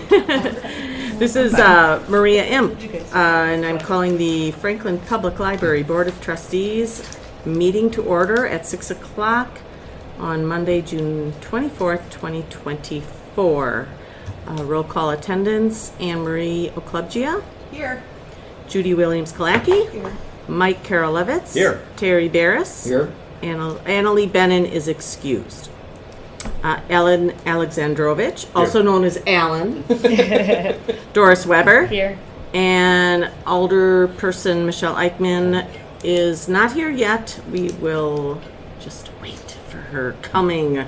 This is Maria Imp, and I'm calling the Franklin Public Library Board of Trustees meeting to order at 6 o'clock on Monday, June 24th, 2024. Roll call attendance: Anne Marie Oklubgia. Here. Judy Williams-Kalaki. Here. Mike Karolevitz. Here. Terry Barris. Here. Annalee Bennon is excused. Ellen Alexandrovich, also known as Alan. Doris Weber. Here. And Alderperson Michelle Eichmann is not here yet. We will just wait for her coming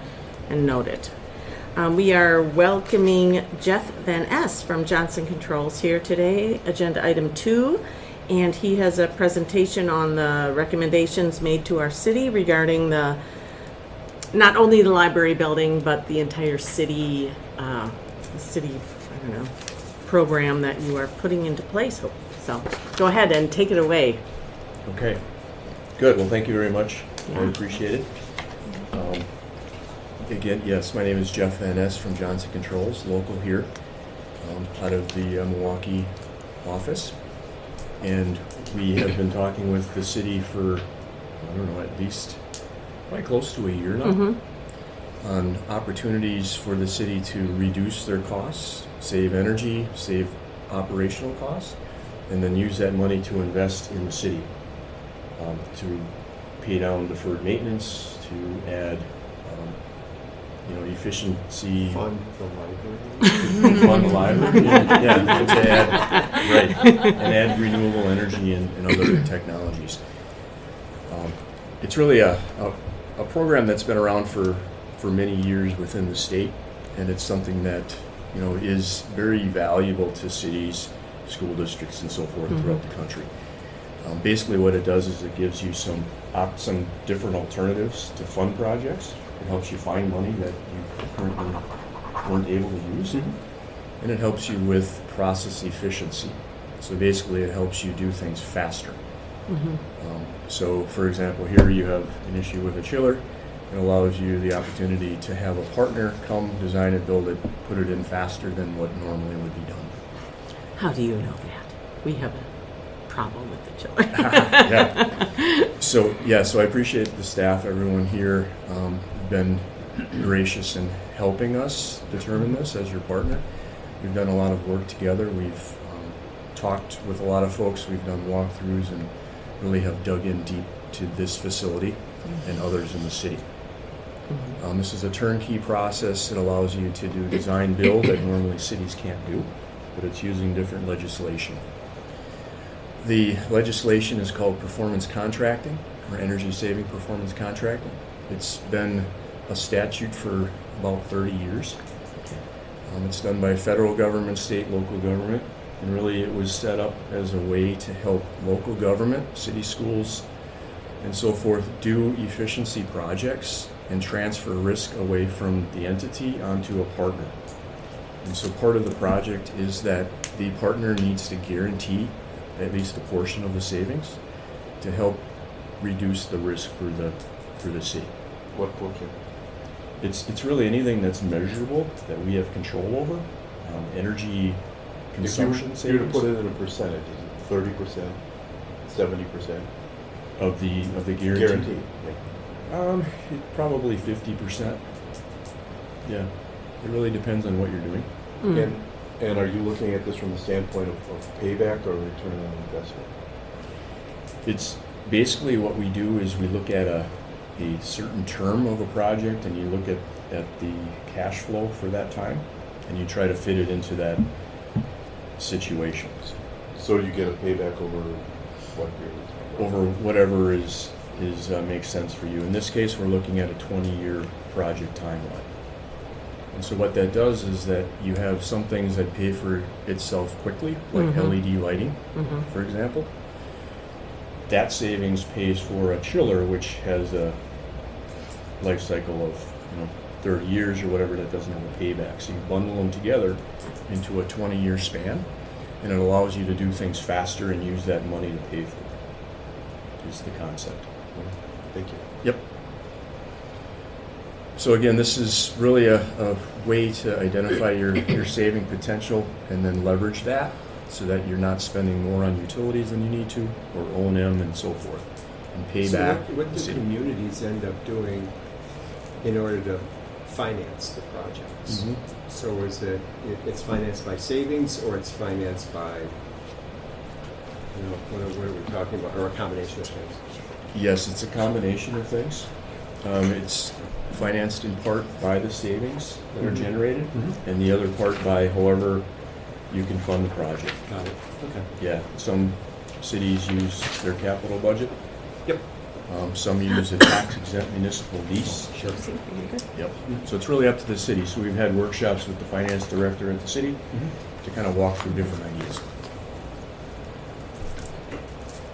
and note it. We are welcoming Jeff Van S. from Johnson Controls here today, agenda item 2. And he has a presentation on the recommendations made to our city regarding not only the library building, but the entire city, program that you are putting into place. So go ahead and take it away. Okay. Good. Well, thank you very much. Yeah. I appreciate it. Again, yes, my name is Jeff Van Ness from Johnson Controls, local here, out of the Milwaukee office. And we have been talking with the city for, at least quite close to a year now, on opportunities for the city to reduce their costs, save energy, save operational costs, and then use that money to invest in the city, to pay down deferred maintenance, to add efficiency. Fund the library. Fund the library. Yeah, and to add renewable energy and other technologies. It's really a program that's been around for many years within the state, and it's something that is very valuable to cities, school districts, and so forth throughout the country. Basically, what it does is it gives you some different alternatives to fund projects. It helps you find money that you currently weren't able to use, and it helps you with process efficiency. So basically, it helps you do things faster. So, for example, here you have an issue with a chiller. It allows you the opportunity to have a partner come design it, build it, put it in faster than what normally would be done. How do you know that? We have a problem with the chiller. So I appreciate the staff, everyone here, been gracious in helping us determine this as your partner. We've done a lot of work together. We've talked with a lot of folks. We've done walkthroughs and really have dug in deep to this facility and others in the city. This is a turnkey process. It allows you to do design build that normally cities can't do, but it's using different legislation. The legislation is called performance contracting, or energy saving performance contracting. It's been a statute for about 30 years. It's done by federal government, state, local government, and really it was set up as a way to help local government, city schools, and so forth do efficiency projects and transfer risk away from the entity onto a partner. And so part of the project is that the partner needs to guarantee at least a portion of the savings to help reduce the risk for the city. What portion? It's really anything that's measurable that we have control over. Energy consumption If you were to savings put it in a percentage, is it 30%, 70%? of the guarantee. Guaranteed. Yeah. Probably 50%. Yeah, it really depends on what you're doing. And are you looking at this from the standpoint of payback or return on investment? It's basically what we do is we look at a certain term of a project, and you look at the cash flow for that time, and you try to fit it into that situation. So you get a payback over what period? Over whatever is makes sense for you. In this case, we're looking at a 20-year project timeline. And so what that does is that you have some things that pay for itself quickly, like LED lighting, for example. That savings pays for a chiller, which has a life cycle of 30 years or whatever, that doesn't have a payback. So you bundle them together into a 20-year span, and it allows you to do things faster and use that money to pay for it, is the concept. Thank you. Yep. So again, this is really a way to identify your saving potential and then leverage that so that you're not spending more on utilities than you need to, or O&M and so forth, and pay So back what the do city. communities end up doing in order to finance the projects? Mhm. So is it's financed by savings, or it's financed by, what are we talking about, or a combination of things? Yes, it's a combination of things. It's financed in part by the savings that are Mhm. generated, Mhm. and the other part by however you can fund the project. Got it, okay. Yeah, some cities use their capital budget. Yep. Some use a tax-exempt municipal lease. Sure. Yep. So it's really up to the city. So we've had workshops with the finance director at the city to kind of walk through different ideas.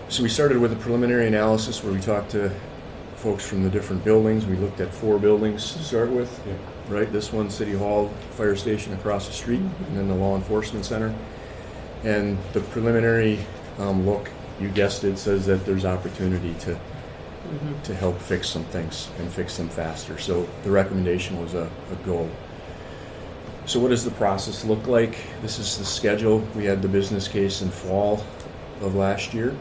So we started with a preliminary analysis where we talked to folks from the different buildings. We looked at 4 buildings to start with, Yep. right? This one, City Hall, fire station across the street, and then the law enforcement center. And the preliminary look, you guessed it, says that there's opportunity to help fix some things and fix them faster. So the recommendation was a goal. So what does the process look like? This is the schedule. We had the business case in fall of last year.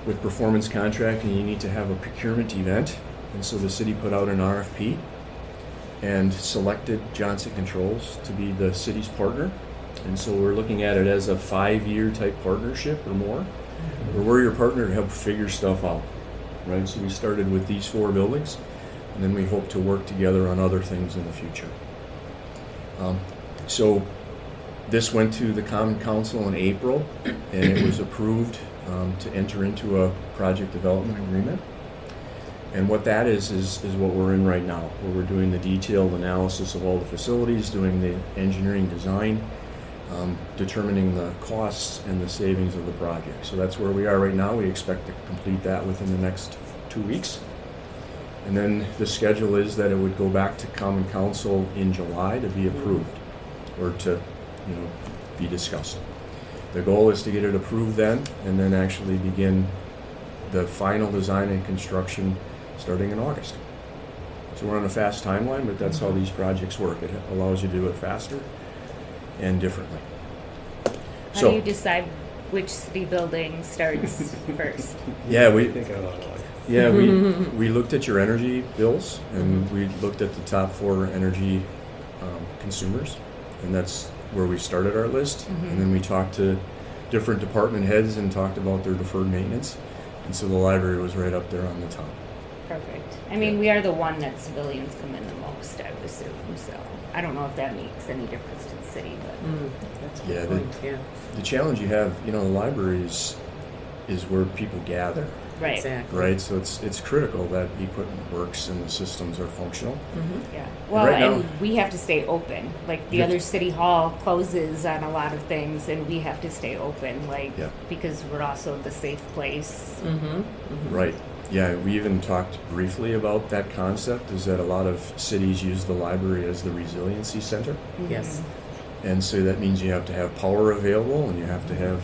With performance contracting, you need to have a procurement event. And so the city put out an RFP and selected Johnson Controls to be the city's partner. And so we're looking at it as a 5-year type partnership or more, where we're your partner to help figure stuff out, right? So we started with these 4 buildings, and then we hope to work together on other things in the future. So this went to the Common Council in April, and it was approved to enter into a project development agreement. And what that is what we're in right now, where we're doing the detailed analysis of all the facilities, doing the engineering design, determining the costs and the savings of the project. So that's where we are right now. We expect to complete that within the next 2 weeks. And then the schedule is that it would go back to Common Council in July to be approved, or to, be discussed. The goal is to get it approved then, and then actually begin the final design and construction starting in August. So we're on a fast timeline, but that's how these projects work. It allows you to do it faster and differently. How do you decide which city building starts first? Yeah, we looked at your energy bills, and we looked at the top 4 energy consumers, and that's where we started our list. And then we talked to different department heads and talked about their deferred maintenance, and so the library was right up there on the top. Perfect. I mean, we are the one that civilians come in the most, I would assume, so I don't know if that makes any difference to the city, but. That's a Yeah, good point, yeah. The challenge you have, the library is where people gather, Right. Exactly. right? So it's critical that the equipment works and the systems are functional. Yeah. Well, Right now- and we have to stay open. Like the Yes. other city hall closes on a lot of things, and we have to stay open, Yeah. because we're also the safe place. Right. Yeah, we even talked briefly about that concept, is that a lot of cities use the library as the resiliency center. Yes. And so that means you have to have power available, and you have to have,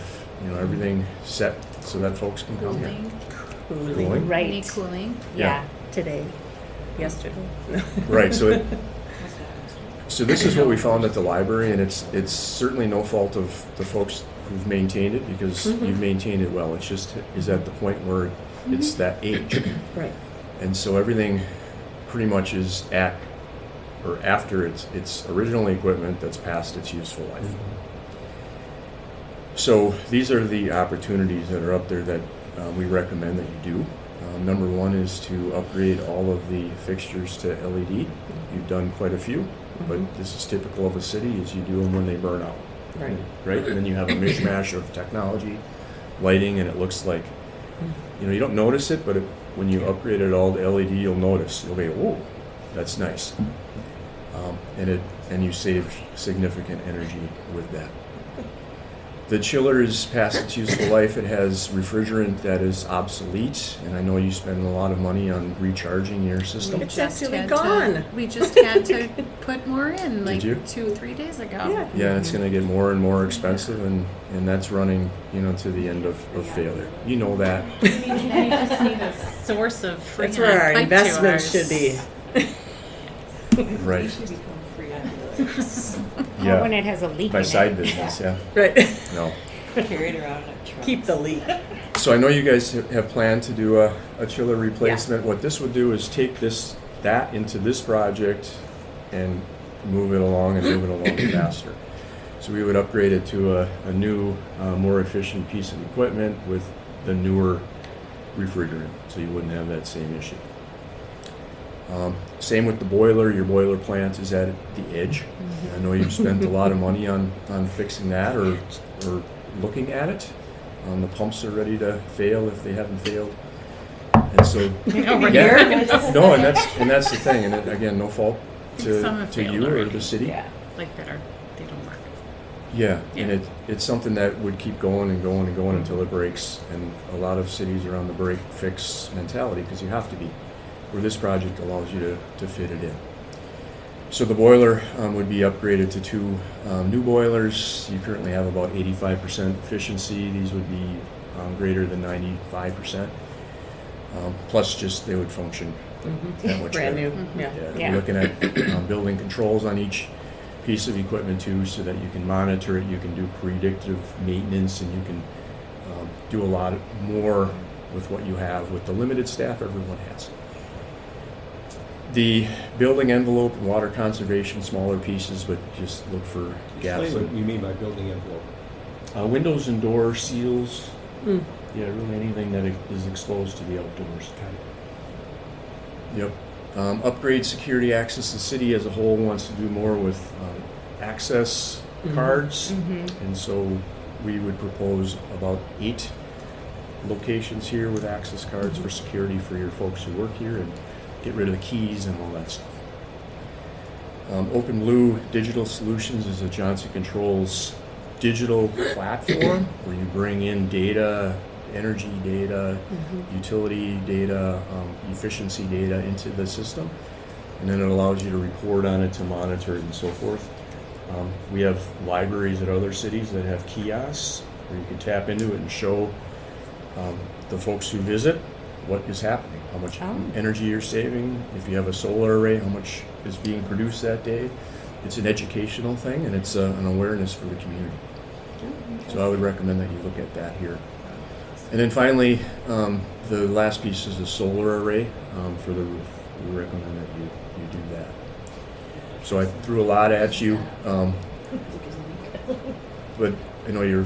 everything set so that folks can come here. Cooling. Cooling. Right. Need cooling. Yeah. Today. Yesterday. Right, so this is what we found at the library, and it's certainly no fault of the folks who've maintained it, because you've maintained it well. It's just is at the point where it's that age. Right. And so everything pretty much is at or after its original equipment that's past its useful life. So these are the opportunities that are up there that we recommend that you do. Number 1 is to upgrade all of the fixtures to LED. You've done quite a few, but this is typical of a city, is you do them when they burn out. Right. Right? And then you have a mishmash of technology, lighting, and it looks like, you don't notice it, but when you upgrade it all to LED, you'll notice. You'll be, whoa, that's nice. And you save significant energy with that. The chiller is past its useful life. It has refrigerant that is obsolete, and I know you spend a lot of money on recharging your system. It's Just actually had gone. We just had to put more in, like you? 2 or 3 days ago. Yeah. Yeah, and it's going to get more and more expensive, and that's running, to the end of failure. You know that. We just need a source of free That's where our pipe to investment ours. should be. Right. Or Yeah. when it has a leak My in side it. business, yeah. Right. No. Carried around in a truck. Keep the leak. So I know you guys have planned to do a chiller replacement. What this would do is take that into this project and move it along faster. So we would upgrade it to a new, more efficient piece of equipment with the newer refrigerant, so you wouldn't have that same issue. Same with the boiler. Your boiler plant is at the edge. I know you've spent a lot of money on fixing that or looking at it. The pumps are ready to fail if they haven't failed. And so, Over yeah. here, No, and that's the thing. And again, no fault Some have to failed you or already. the city. Yeah. like that are, they don't work. Yeah, and Yeah. it's something that would keep going and going and going until it breaks. And a lot of cities are on the break fix mentality because you have to be. Where this project allows you to fit it in. So the boiler would be upgraded to 2 new boilers. You currently have about 85% efficiency. These would be greater than 95%. Plus, just they would function that much Brand better. new. Yeah. Yeah, Yeah. we're looking at building controls on each piece of equipment too, so that you can monitor it, you can do predictive maintenance, and you can do a lot more with what you have with the limited staff everyone has. The building envelope and water conservation, smaller pieces, but just look for gaps. Explain what you mean by building envelope. Windows and door seals, Mm. yeah, really anything that is exposed to the outdoors. Yep. Upgrade security access. The city as a whole wants to do more with access cards, and so we would propose about 8 locations here with access cards for security for your folks who work here, and get rid of the keys and all that stuff. Open Blue Digital Solutions is a Johnson Controls digital platform where you bring in data, energy data, utility data, efficiency data into the system, and then it allows you to report on it, to monitor it, and so forth. We have libraries at other cities that have kiosks where you can tap into it and show the folks who visit what is happening, how much Oh. energy you're saving, if you have a solar array, how much is being produced that day. It's an educational thing, and it's an awareness for the community. So I would recommend that you look at that here. And then finally, the last piece is a solar array for the roof. We recommend that you do that. So I threw a lot at you, but I know you're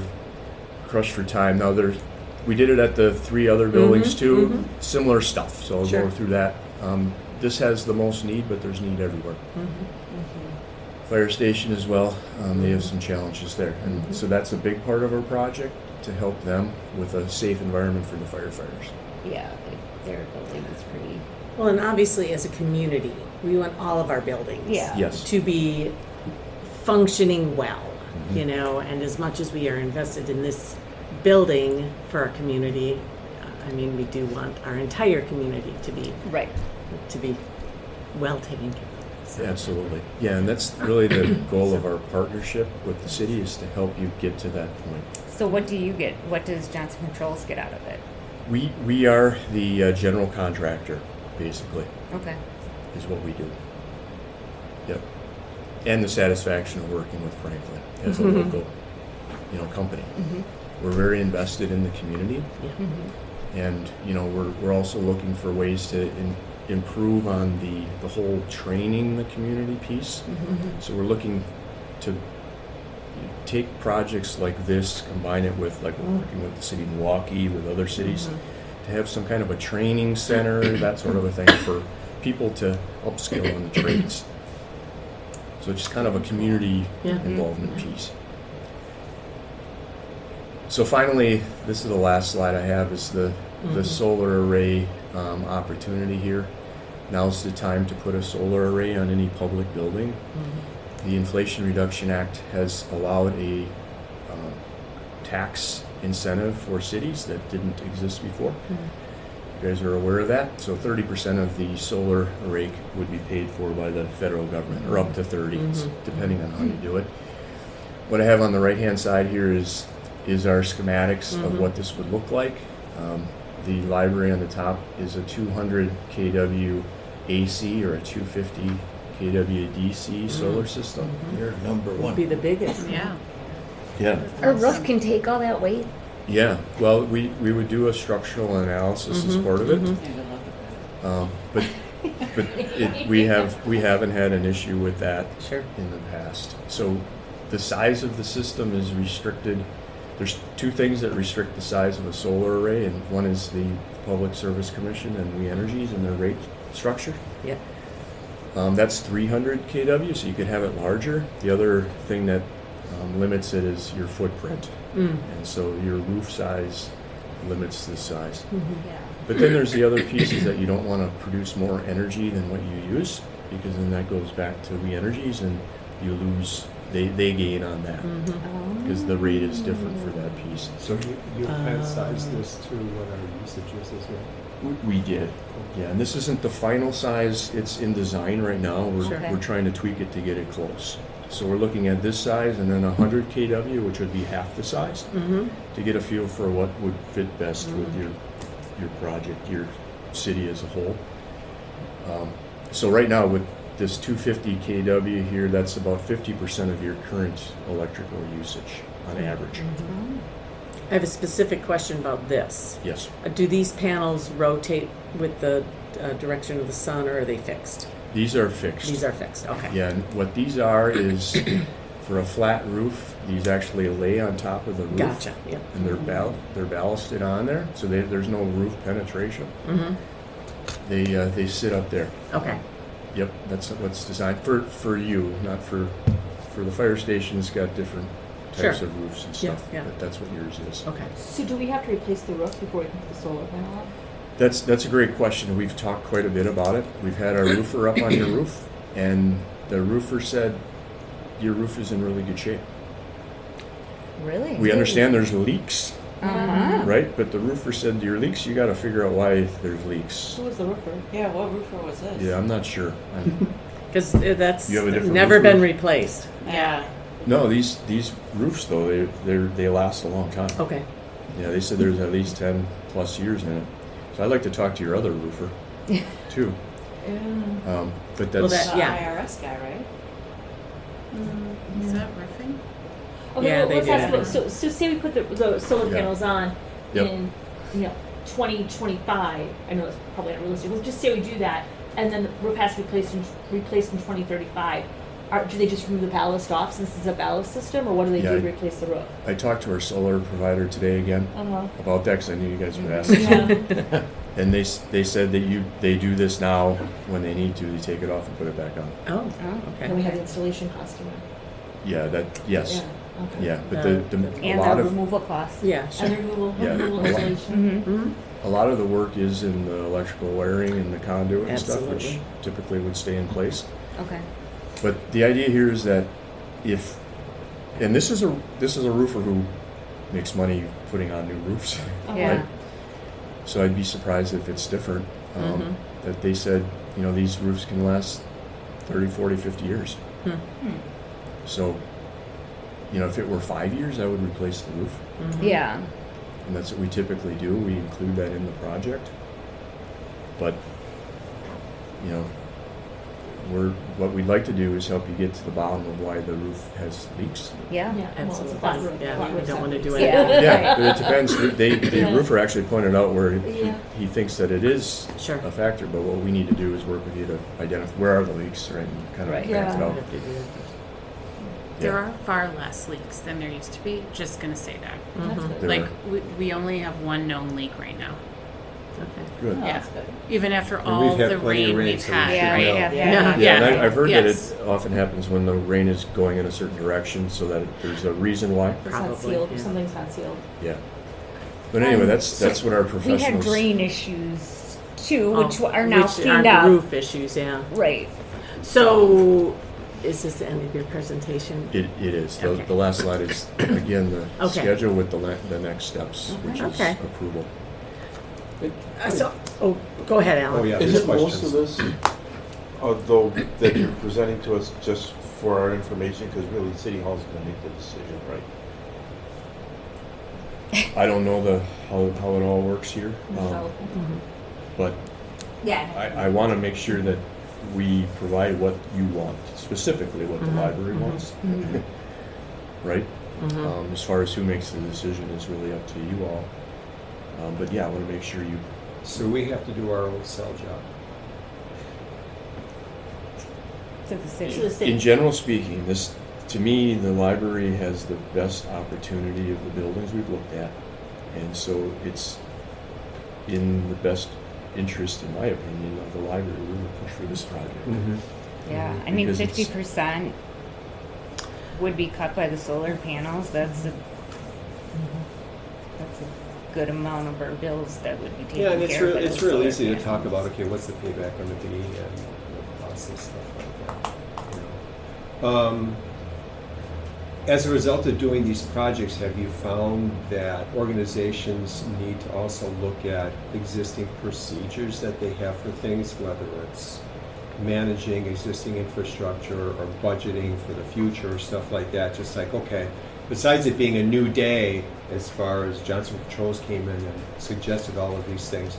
crushed for time. Now we did it at the 3 other buildings too, similar stuff. So I'll Sure. go through that. This has the most need, but there's need everywhere. Fire station as well, they have some challenges there. And so that's a big part of our project, to help them with a safe environment for the firefighters. Yeah, their building is pretty. Well, and obviously as a community, we want all of our buildings Yeah. Yes. to be functioning well, you know, and as much as we are invested in this building for our community, I mean, we do want our entire community to be Right. well taken care of. So- Absolutely. Yeah, and that's really the goal of our partnership with the city, is to help you get to that point. So what do you get? What does Johnson Controls get out of it? We are the general contractor, basically, Okay. is what we do. Yep. And the satisfaction of working with Franklin as a local, company. We're very invested in the community, and we're also looking for ways to improve on the whole training the community piece. So we're looking to take projects like this, combine it with, like, we're working with the city of Milwaukee, with other cities, to have some kind of a training center, that sort of a thing, for people to upskill in the trades. So it's just kind of a community Yeah. involvement piece. So finally, this is the last slide I have, is the solar array opportunity here. Now's the time to put a solar array on any public building. The Inflation Reduction Act has allowed a tax incentive for cities that didn't exist before. You guys are aware of that. So 30% of the solar array would be paid for by the federal government, or up to 30, depending on how you do it. What I have on the right-hand side here is our schematics of what this would look like. The library on the top is a 200 kW AC or a 250 kWADC solar system. You're number one. Be the biggest. Yeah. Yeah. Our roof can take all that weight. Yeah, well, we would do a structural analysis as part of it. Yeah, good luck with that. But we haven't had an issue with that Sure. in the past. So the size of the system is restricted. There's two things that restrict the size of a solar array, and one is the Public Service Commission and We Energies and their rate structure. Yep. That's 300 kW, so you could have it larger. The other thing that limits it is your footprint, and so your roof size limits the size. Yeah. But then there's the other pieces that you don't want to produce more energy than what you use, because then that goes back to We Energies and you lose, they gain on that, because the rate is different for that piece. So you had sized this to what our usage is as well? We did, yeah, and this isn't the final size, it's in design right now. Sure. Okay. We're trying to tweak it to get it close. So we're looking at this size and then 100 kW, which would be half the size, to get a feel for what would fit best with your project, your city as a whole. So right now with this 250 kW here, that's about 50% of your current electrical usage on average. I have a specific question about this. Yes. Do these panels rotate with the direction of the sun, or are they fixed? These are fixed. These are fixed, okay. Yeah, and what these are is for a flat roof, these actually lay on top of the roof. Gotcha, yep. And they're ballasted on there, so there's no roof penetration. They sit up there. Okay, Yep, that's what's designed for you, not for the fire station. It's got different types Sure. of roofs and Yeah, stuff, yeah. but that's what yours is. okay. So do we have to replace the roof before we can put the solar panel up? That's a great question. We've talked quite a bit about it. We've had our roofer up on your roof, and the roofer said your roof is in really good shape. Really? We understand there's leaks, Uh-huh. right? But the roofer said your leaks, you got to figure out why there's leaks. Who was the roofer? Yeah, what roofer was this? Yeah, I'm not sure. Because that's You have a different never roof been roof? replaced. Yeah. No, these roofs though they last a long time. Okay. Yeah, they said there's at least 10 plus years in it. So I'd like to talk to your other roofer too. But Well, that's that- The yeah. IRS guy, right? Is that roofing? Okay, Yeah, well, they let's do ask that. about, so say we put the solar Yeah. panels on Yep. in, 2025. I know it's probably not realistic. Let's just say we do that, and then the roof has to be replaced in 2035. Do they just remove the ballast off since it's a ballast system, or what do they Yeah, do to replace the roof? I talked to our solar provider today again Uh-huh. about that because I knew you guys would ask. this. Yeah. And they said that they do this now when they need to. They take it off and put it back on. Oh, Then we okay. have the installation cost in Yeah, yes, Yeah. Okay. yeah. But a And lot the of removal costs. Yeah, sure. And removal, Yeah. removal A lot. installation. a lot of the work is in the electrical wiring and the conduit and stuff, which Absolutely. typically would stay in place. Okay. But the idea here is that and this is a roofer who makes money putting on new roofs. Yeah. Right? So I'd be surprised if it's different. That they said, these roofs can last 30, 40, 50 years. So, if it were 5 years, I would replace the roof. Yeah. And that's what we typically do. We include that in the project. But, what we'd like to do is help you get to the bottom of why the roof has leaks. Yeah. Yeah, well, it's a Absolutely. flat roof. Yeah, flat we roof don't want to do septic. anything. Yeah. But it depends. The Yeah. roofer actually pointed out where Yeah. he thinks that it is Sure. a factor, but what we need to do is work with you to identify where are the leaks, right, and kind of Right. back it Yeah. out. Have to do that first. There Yeah. are far less leaks than there used to be. Just gonna say that. That's good. There Like are. we only have one known leak right now. Okay. Good. Oh, Yeah. that's good. Even after And all we've had the plenty of rain rain, we've so we had, should Yeah, we right? have. Yeah. Yeah, Yeah. and I've heard Yes. that it often happens when the rain is going in a certain direction, so that there's a reason why. It's not Probably, sealed, yeah. something's not sealed. Yeah. But anyway, that's what our We had professionals. drain issues too, which Oh, are now which cleaned aren't up. Roof issues, yeah. Right. So, is this the end of your presentation? It is. Okay. The last slide is again the Okay. schedule with the next steps, which is Okay. approval. Go ahead, Alan. Oh, yeah. Is there's it most of questions. this, though, that you're presenting to us just for our information, because really City Hall's gonna make the decision, right? I don't know how it all works here, So, but Yeah. I want to make sure that we provide what you want, specifically what the library wants, right? As far as who makes the decision is really up to you all. But yeah, I want to make sure you. So we have to do our own sell job. To the city. To the city. In general speaking, this, to me, the library has the best opportunity of the buildings we've looked at. And so it's in the best interest, in my opinion, of the library to really push for this project. Yeah, I mean, Because it's- 50% would be cut by the solar panels. That's a good amount of our bills that would be taken Yeah, and it's care of. real, by it's the real solar easy to talk panels. about, okay, what's the payback going to be and the costs and stuff like that. You know. As a result of doing these projects, have you found that organizations need to also look at existing procedures that they have for things, whether it's managing existing infrastructure or budgeting for the future or stuff like that? Just like, okay, besides it being a new day, as far as Johnson Controls came in and suggested all of these things,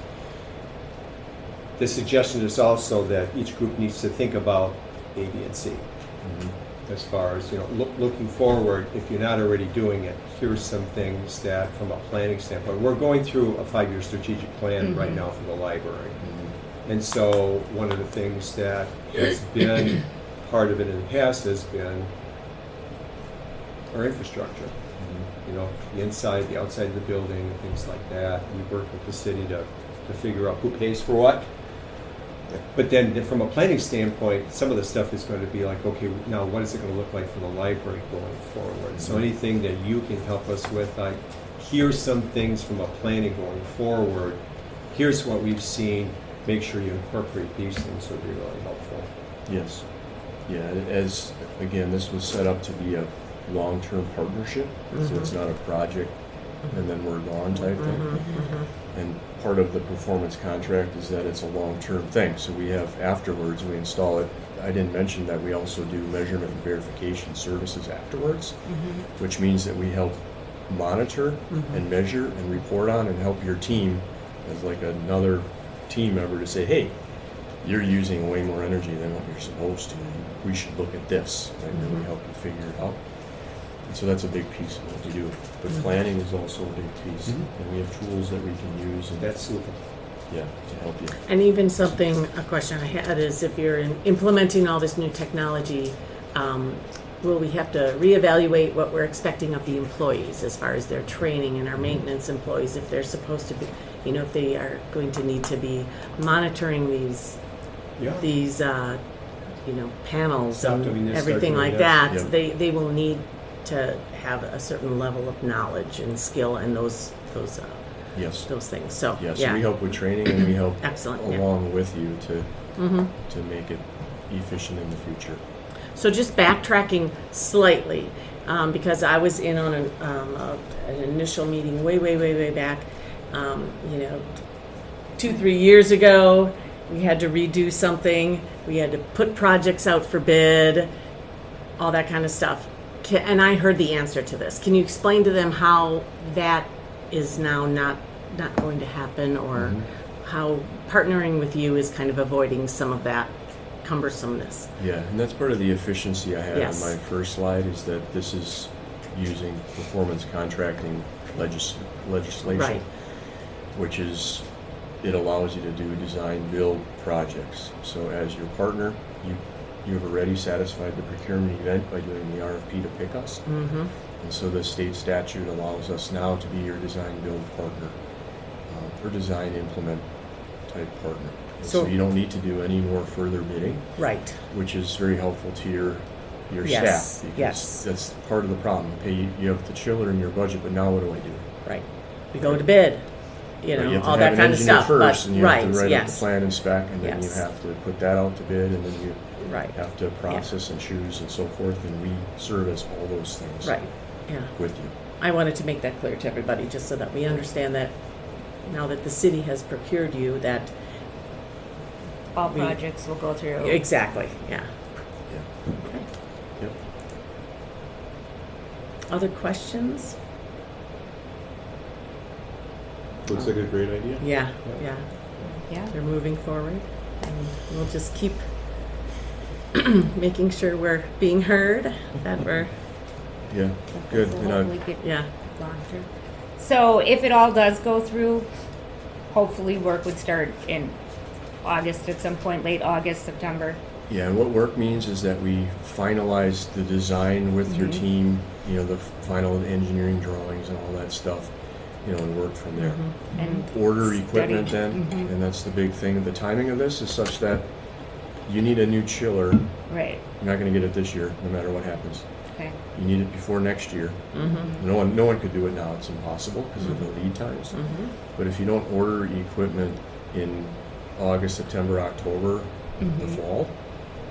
the suggestion is also that each group needs to think about A, B, and C. As far as, you know, looking forward, if you're not already doing it, here's some things that, from a planning standpoint, we're going through a 5-year strategic plan right now for the library. And so one of the things that has been part of it in the past has been our infrastructure. You know, the inside, the outside of the building, and things like that. We work with the city to figure out who pays for what. But then from a planning standpoint, some of the stuff is going to be like, okay, now what is it going to look like for the library going forward? So anything that you can help us with, like, here's some things from a planning going forward. Here's what we've seen. Make sure you incorporate these things would be really helpful. Yes. Yeah, as, again, this was set up to be a long-term partnership, so it's not a project and then we're gone type thing. And part of the performance contract is that it's a long-term thing, so we have, afterwards, we install it. I didn't mention that we also do measurement and verification services afterwards, which means that we help monitor and measure and report on and help your team as like another team member to say, hey, you're using way more energy than what you're supposed to. We should look at this, and really help you figure it out. And so that's a big piece of what we do. But planning is also a big piece, and we have tools that we can use and That's super. yeah, to help you. And even something, a question I had is if you're implementing all this new technology, will we have to reevaluate what we're expecting of the employees as far as their training and our maintenance employees, if they're supposed to be, you know, if they are going to need to be monitoring these, you know, panels Stop and doing this, start everything doing like this. that, Yeah. they will need to have a certain level of knowledge and skill and those Yes. things. So, Yeah, so we help with training and we help Excellent, yeah. along with you to make it efficient in the future. So just backtracking slightly, because I was in on an initial meeting way back, you know, 2-3 years ago. We had to redo something. We had to put projects out for bid, all that kind of stuff. And I heard the answer to this. Can you explain to them how that is now not going to happen, or how partnering with you is kind of avoiding some of that cumbersomeness? Yeah, and that's part of the efficiency I had Yes. on my first slide, is that this is using performance contracting legislation, Right. which is, it allows you to do design build projects. So as your partner, you have already satisfied the procurement event by doing the RFP to pick us. And so the state statute allows us now to be your design build partner, or design implement type partner. And so So- you don't need to do any more further bidding, Right. which is very helpful to your Yes, staff. Because yes. that's part of the problem. Okay, you have the chiller in your budget, but now what do I do? Right. We go to bid, you Right, know, you have to all have that an kind of engineer stuff. first, But and you right, have to write up the yes, plan and spec, and then you Yes. have to put that out to bid, and then you right, have to process and choose and so forth, and we service all those things right. Yeah. with you. I wanted to make that clear to everybody, just so that we understand that now that the city has procured you, that All We- projects will go through. exactly, yeah. Yeah. Okay. Yep. Other questions? Looks like a great idea. Yeah, yeah. Yeah. They're moving forward, and we'll just keep making sure we're being heard, that we're, Yeah, good. So And hopefully get yeah. gone through. So if it all does go through, hopefully work would start in August at some point, late August, September. Yeah, and what work means is that we finalize the design with your team, you know, the final engineering drawings and all that stuff, you know, and work from there. And Order study. equipment then, and that's the big thing. The timing of this is such that you need a new chiller. Right, You're not going to get it this year, no matter what happens. okay. You need it before next year. No one could do it now. It's impossible because of the lead times. But if you don't order equipment in August, September, October, the fall,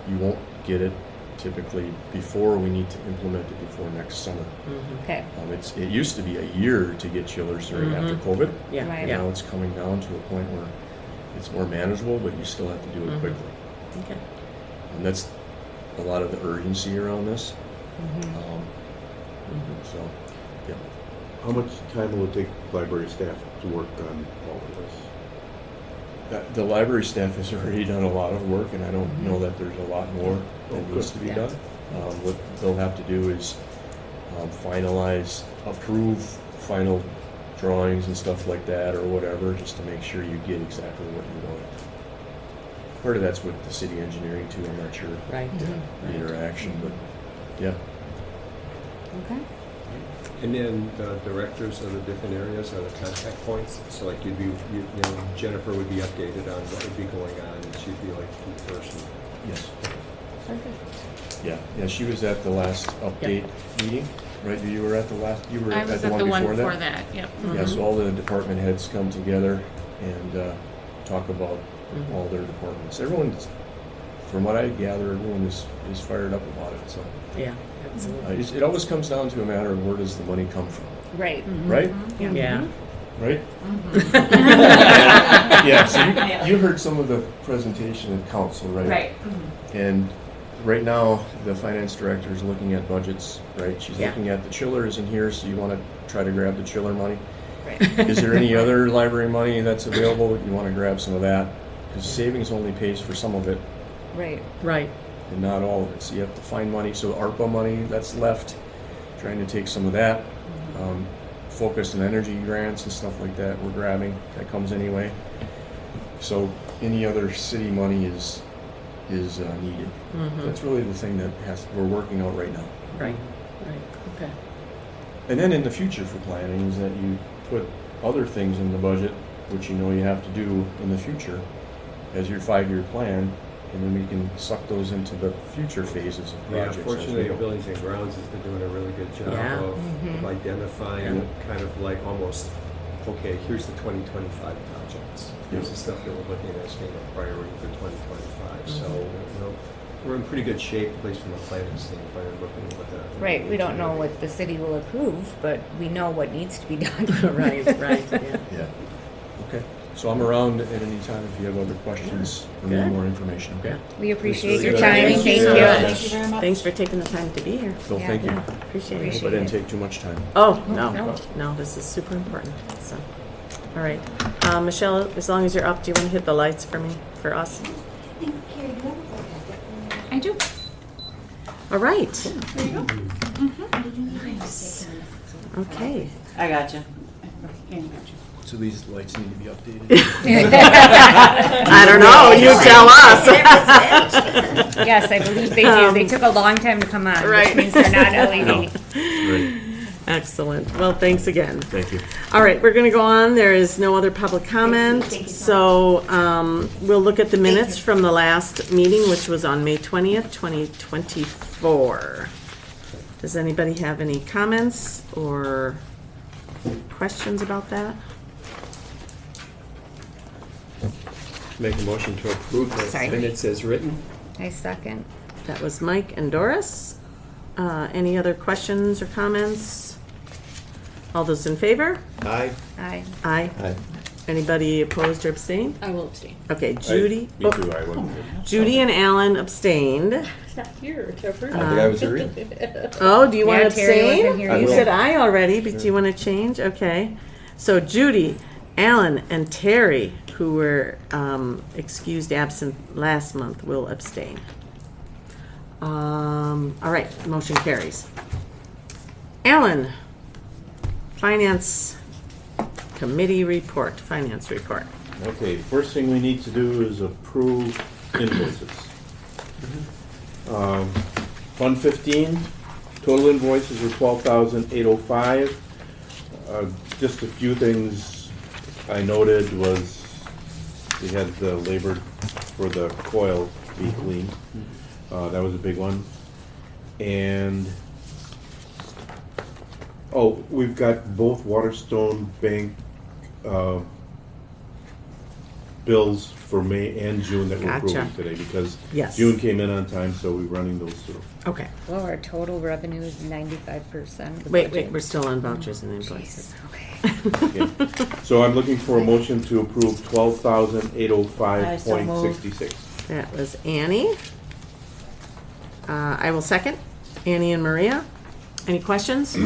you won't get it typically before we need to implement it before next summer. Okay, It used to be a year to get chillers during after COVID. Yeah, Right. And yeah. now it's coming down to a point where it's more manageable, but you still have to do it quickly. Okay. And that's a lot of the urgency around this. So, yeah. How much time will it take library staff to work on all of this? The library staff has already done a lot of work, and I don't know that there's a lot more that needs to be Yeah. done. What they'll have to do is approve final drawings and stuff like that, or whatever, just to make sure you get exactly what you want. Part of that's with the city engineering too. I'm not sure Right. the interaction, but yeah. okay. And then the directors of the different areas are the contact points. So like Jennifer would be updated on what would be going on, and she'd be like the person. Yes. Yeah. She was at the last update meeting, right? You were at the last. You were I at was the at one the one before before that. that, yep. Yeah. So all the department heads come together and talk about all their departments. Everyone's, from what I gather, everyone is fired up about it. So Yeah, absolutely. it always comes down to a matter of where does the money come from, Right. right? Yeah. Right? Yeah, so you heard some of the presentation at council, right? Right. And right now, the finance director is looking at budgets, right? She's Yeah. looking at the chillers in here, so you want to try to grab the chiller money. Right. Is there any other library money that's available? You want to grab some of that? Because savings only pays for some of it Right. Right. and not all of it. So you have to find money. So ARPA money that's left, trying to take some of that. Focus on energy grants and stuff like that we're grabbing. That comes anyway. So any other city money is needed. That's really the thing that we're working out right now. Right. Right. Okay. And then in the future for planning is that you put other things in the budget, which you know you have to do in the future as your 5-year plan, and then we can suck those into the future phases of Yeah, projects. as we fortunately, go. Buildings and Grounds has been doing a really good job Yeah. of identifying kind of like almost, okay, here's the 2025 projects. Here's the stuff that we're looking at as being a priority for 2025. So, we're in pretty good shape, at least from a planning standpoint, and looking at what that. Right. We don't know what the city will approve, but we know what needs to be done. Right. Right. Yeah. Yeah. Okay. So I'm around at any time if you have other questions or Good. need more information, okay? We appreciate really your good. time. Thank Thank you. you. Yeah. Thank you very much. Thanks for taking the time to be here. So Yeah. thank you. Appreciate it. I hope I didn't take too much time. Oh, no, No. no, this is super important, so. All right. Michelle, as long as you're up, do you want to hit the lights for me, for us? I do. All right. Nice. Okay. I got you. So these lights need to be updated? I don't know, you tell us. Yes, I believe they do. They took a long time to come on, Right. which means they're not LED. Great. Excellent. Well, thanks again. Thank you. All right, we're going to go on. There is no other public comment. So we'll look at the minutes from the last meeting, which was on May 20th, 2024. Does anybody have any comments or questions about that? Make a motion to approve Sorry. the minutes as written. I second. That was Mike and Doris. Any other questions or comments? All those in favor? Aye. Aye. Aye. Aye. Anybody opposed or abstained? I will abstain. Okay, Judy. Me too, I would. Judy and Alan abstained. It's not here to approve. I think I was there either. Oh, do you want to Yeah, Terry wasn't abstain? here You either. said aye already, but do you want to change? Okay. So Judy, Alan, and Terry, who were excused absent last month, will abstain. All right, motion carries. Alan, Finance Committee report, finance report. Okay, first thing we need to do is approve invoices. Fund 15, total invoices were $12,805. Just a few things I noted was we had the labor for the coil be cleaned. That was a big one. And, oh, we've got both Waterstone Bank bills for May and June that we're Gotcha. approving today because Yes. June came in on time, so we're running those through. Okay, Well, our total revenue is 95%. wait, we're still on vouchers and invoices. Okay. Okay. So I'm looking for a motion to approve $12,805.66. That was Annie. I will second. Annie and Maria. Any questions?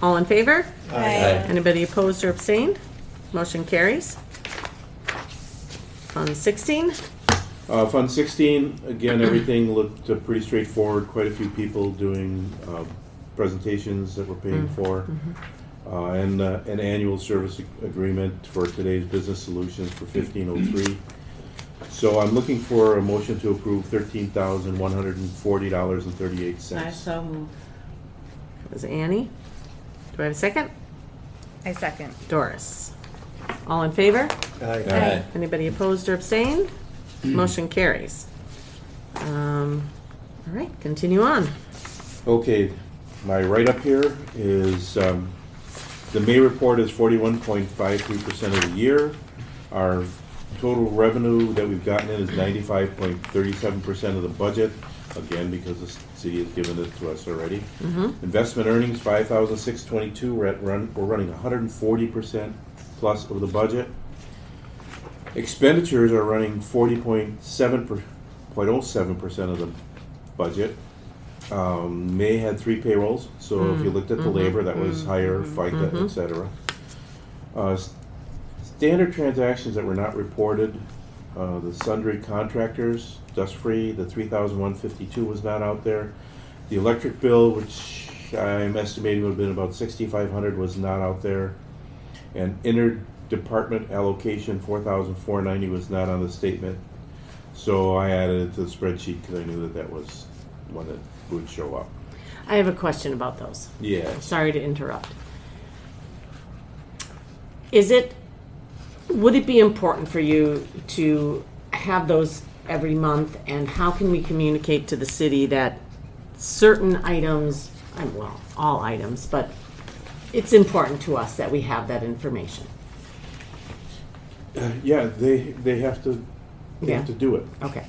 All in favor? Anybody opposed or abstained? Motion carries. Fund 16. Fund 16, again, everything looked pretty straightforward. Quite a few people doing presentations that we're paying for. And an annual service agreement for today's business solutions for 1503. So I'm looking for a motion to approve $13,140.38. I so move. That was Annie. Do I have a second? I second. Doris. All in favor? Aye. Anybody opposed or abstained? Motion carries. All right, continue on. Okay, my write-up here is, the May report is 41.53% of the year. Our total revenue that we've gotten in is 95.37% of the budget, again, because the city has given it to us already. Investment earnings, 5,622, we're running 140% plus of the budget. Expenditures are running 40.07% of the budget. May had 3 payrolls, so if you looked at the labor, that was higher, FICA, et cetera. Standard transactions that were not reported, the sundry contractors, dust free, the 3,152 was not out there. The electric bill, which I'm estimating would have been about 6,500, was not out there. And interdepartment allocation, 4,490, was not on the statement. So I added it to the spreadsheet because I knew that that was one that would show up. I have a question about those. Yeah. Sorry to interrupt. Would it be important for you to have those every month, and how can we communicate to the city that certain items, well, all items, but it's important to us that we have that information? Yeah, they have to Yeah. do it. Okay.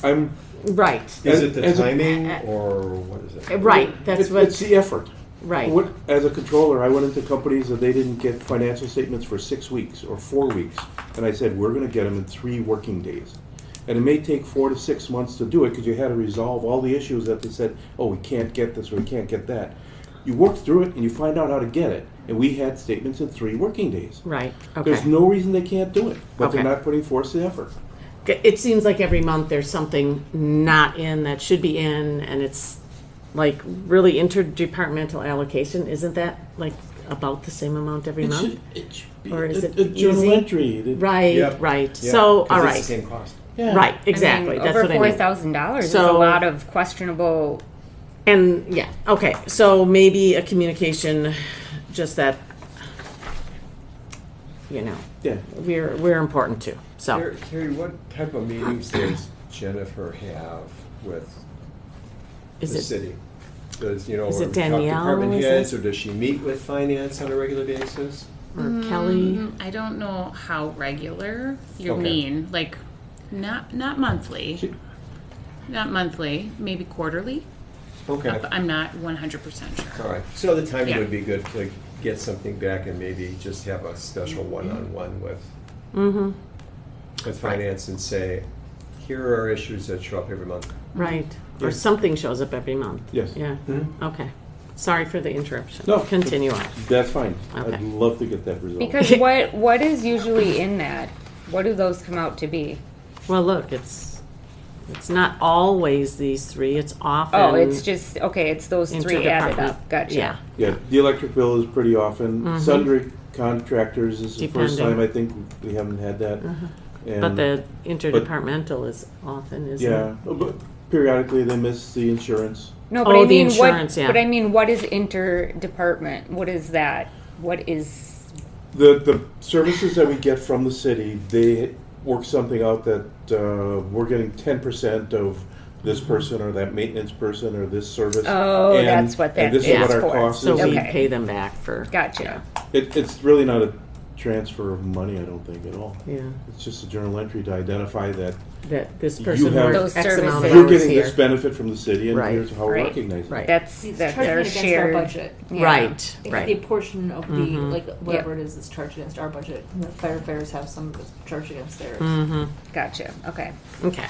I'm Right. Is it the As a- timing or what is it? Right, that's it's what, the effort. right. As a controller, I went into companies that they didn't get financial statements for 6 weeks or 4 weeks, and I said, we're going to get them in 3 working days. And it may take 4 to 6 months to do it because you had to resolve all the issues that they said, oh, we can't get this or we can't get that. You work through it and you find out how to get it. And we had statements in 3 working days. Right, There's okay. no reason they can't do it, but Okay. they're not putting forth the effort. It seems like every month there's something not in that should be in, and it's like really interdepartmental allocation. Isn't that like about the same amount every month? It should be Or is it a journal easy? entry. Right, Yep. right. Yeah, So, 'cause all it's right. the same cost. Yeah. Right, exactly. I mean, That's over what I mean. $4,000 is a So- lot of questionable. And yeah, okay. So maybe a communication, just that, Yeah. we're important too. So Carrie, what type of meetings does Jennifer have with is the it city? Does, Is it talk Danielle, department is heads, it? or does she meet with finance on a regular basis? or Kelly? I don't know how regular you Okay. mean. Like, not monthly. Not monthly. Maybe quarterly. Okay, But I'm not 100% sure. all right. So the timing Yeah. would be good to get something back and maybe just have a special one-on-one with finance and say, here are issues that show up every month. Right. Or Yes. something shows up every month. Yes. Yeah. Mhm. Okay. Sorry for the interruption. No. Continue on. That's fine. Okay. I'd love to get that resolved. Because what is usually in that? What do those come out to be? Well, look, it's It's not always these three, it's often. Oh, it's just, okay, it's those three added interdepartment. up. Gotcha. Yeah, Yeah, the electric bill is pretty often. Sundry contractors is the first Depending. time I think we haven't had that. And but the interdepartmental is often, isn't yeah, it? but periodically they miss the insurance. No, but Oh, I the mean, insurance, what, yeah. but I mean, what is interdepartment? What is that? What is, The services that we get from the city, they work something out that we're getting 10% of this person or that maintenance person or this service. Oh, And- that's what that and this is is what our for. cost So is. we Okay. pay them back for. gotcha. It's really not a transfer of money, I don't think, at all. Yeah, It's just a journal entry to identify that that this You person have- worked Those X amount of services. you're hours getting here. this benefit from the city and Right. here's how we're Right. recognizing Right. it. That's, It's that's charging our against shared. our budget. Yeah. Right, It's the right. portion of the, like, whatever it is that's charged against our budget. The firefighters have some that's charged against theirs. Mm-hmm, Gotcha. Okay. okay.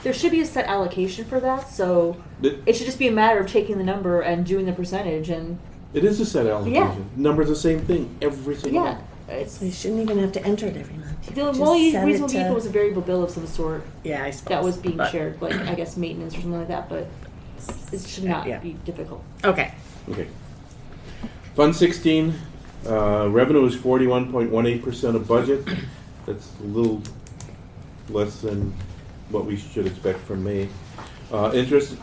There should be a set allocation for that, so It- it should just be a matter of taking the number and doing the percentage and, It is a set allocation. Numbers the same thing every single yeah. month. It's, So you shouldn't even have to enter it every month. the Just only set reason it would be if to- it was a variable bill of some sort Yeah, I suppose. that was being but- shared, like, I guess, maintenance or something like that, but it should not Yeah. be difficult. Okay, Okay. Fund 16, revenue is 41.18% of budget. That's a little less than what we should expect from May. Interest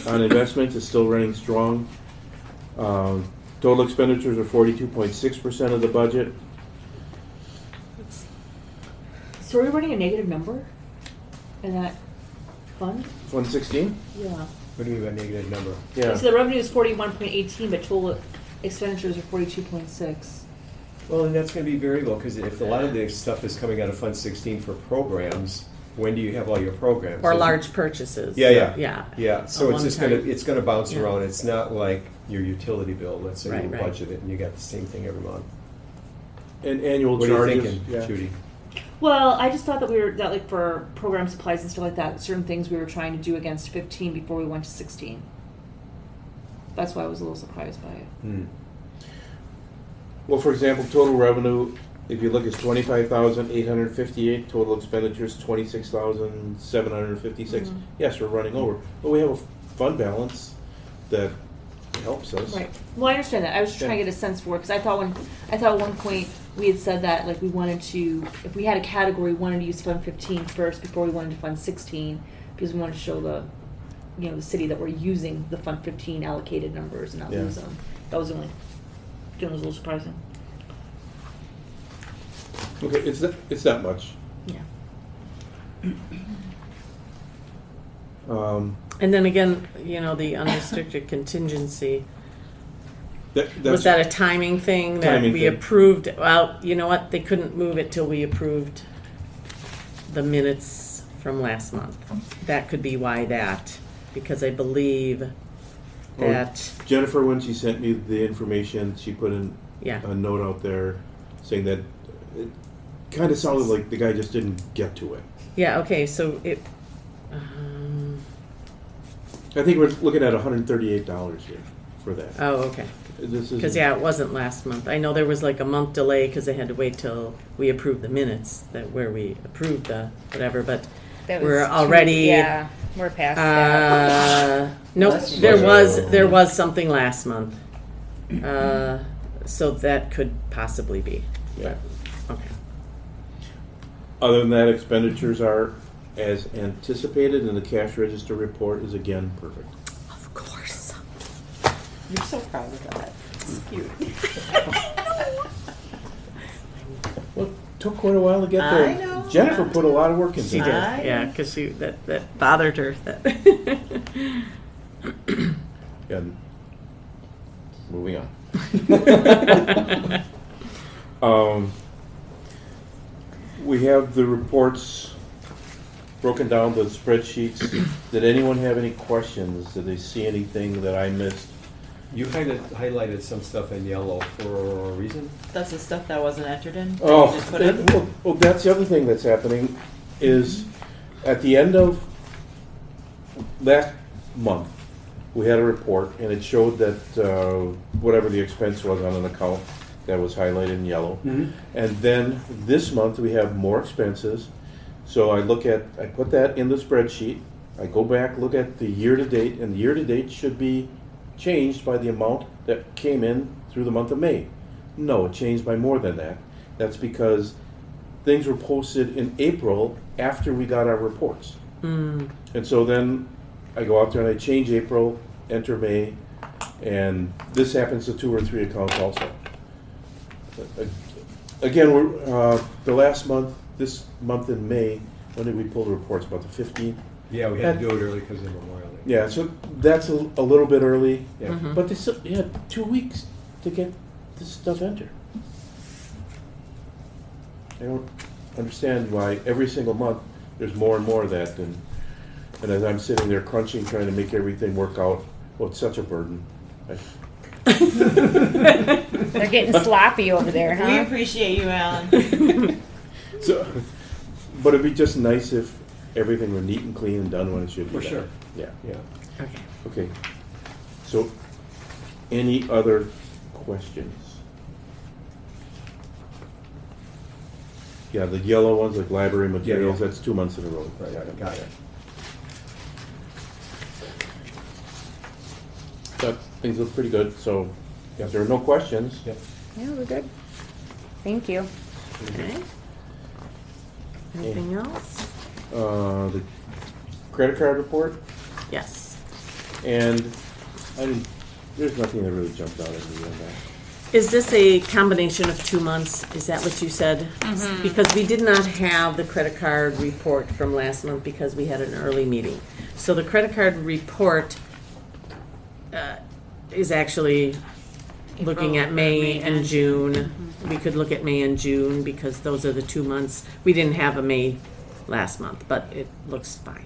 on investments is still running strong. Total expenditures are 42.6% of the budget. So are we running a negative number in that fund? Fund 16? Yeah. What do you mean by negative number? Yeah. So the revenue is 41.18, but total expenditures are 42.6. Well, and that's gonna be variable, because if a lot of the stuff is coming out of Fund 16 for programs, when do you have all your programs? or Is it- large purchases. Yeah, yeah. Yeah. Yeah, so A it's just one-time- gonna, it's gonna bounce Yeah. around, it's not like your utility bill, let's say Right, you right. budget it and you got the same thing every month. And annual What are you charges. thinking, yeah. Judy? Well, I just thought that that like for program supplies and stuff like that, certain things we were trying to do against 15 before we went to 16. That's why I was a little surprised by it. Hmm. Well, for example, total revenue, if you look, is 25,858. Total expenditures 26,756. Mhm. Yes, we're running over, but we have a fund balance that helps us. Right. Well, I understand that. I was just trying to get a sense for it because I thought at one point we had said that like we wanted to, if we had a category, we wanted to use Fund 15 first before we wanted to Fund 16 because we wanted to show the, the city that we're using the Fund 15 allocated numbers and not Yeah. lose them. That was the only. It was a little surprising. Okay, it's that much. Yeah. And then again, the unrestricted contingency, was That's that a timing thing that Timing we thing. approved? Well, you know what, they couldn't move it till we approved the minutes from last month. That could be why because I believe that, Jennifer, when she sent me the information, she put in yeah, a note out there saying that it kind of sounded like the guy just didn't get to it. yeah, okay, so it, I think we're looking at $138 here for that. oh, okay. This is Because, yeah, it wasn't last month. I know there was like a month delay because they had to wait till we approved the minutes, where we approved the whatever, but That we're was already. Yeah, we're past that. Nope, Last there was something last month. So that could possibly be, Yeah. but, okay. Other than that, expenditures are as anticipated, and the cash register report is again perfect. Of course. You're so proud of that. It's cute. Well, it took quite a while to get there. I know. Jennifer put a lot of work into She it. did, I- yeah, because that bothered her. And moving on. We have the reports broken down, the spreadsheets. Did anyone have any questions? Did they see anything that I missed? You kind of highlighted some stuff in yellow for a reason? That's the stuff that wasn't entered in? that Oh, you just put in? well, that's the other thing that's happening is at the end of last month, we had a report and it showed that whatever the expense was on an account that was highlighted in yellow. Mm-hmm. And then this month we have more expenses So I put that in the spreadsheet. I go back, look at the year-to-date, and the year-to-date should be changed by the amount that came in through the month of May. No, it changed by more than that. That's because things were posted in April after we got our reports. And so then I go out there and I change April, enter May, and this happens to 2 or 3 accounts also. Again, we're the last month, this month in May, when did we pull the reports? About the 15th? Yeah, we had to do it early because of Memorial Day. Yeah, so that's a little bit early. Yeah. But they still, you had 2 weeks to get this stuff entered. I don't understand why every single month there's more and more of that, and as I'm sitting there crunching, trying to make everything work out, well, it's such a burden. They're getting sloppy over there, We huh? appreciate you, Alan. So, but it'd be just nice if everything were neat and clean and done when it should be For done. sure. Yeah. Yeah. Okay. Okay. So, any other questions? Yeah, the yellow ones, like library materials, yeah. that's 2 months in a row. Right, got it. But things look pretty good, so if there are no questions, Yep. Yeah, we're good. Thank you. Okay. Anything else? the credit card report, Yes. and there's nothing that really jumped out at me on that. Is this a combination of 2 months? Is that what you said? Because we did not have the credit card report from last month because we had an early meeting. So the credit card report is actually looking at May and June. We could look at May and June because those are the 2 months. We didn't have a May last month, but it looks fine.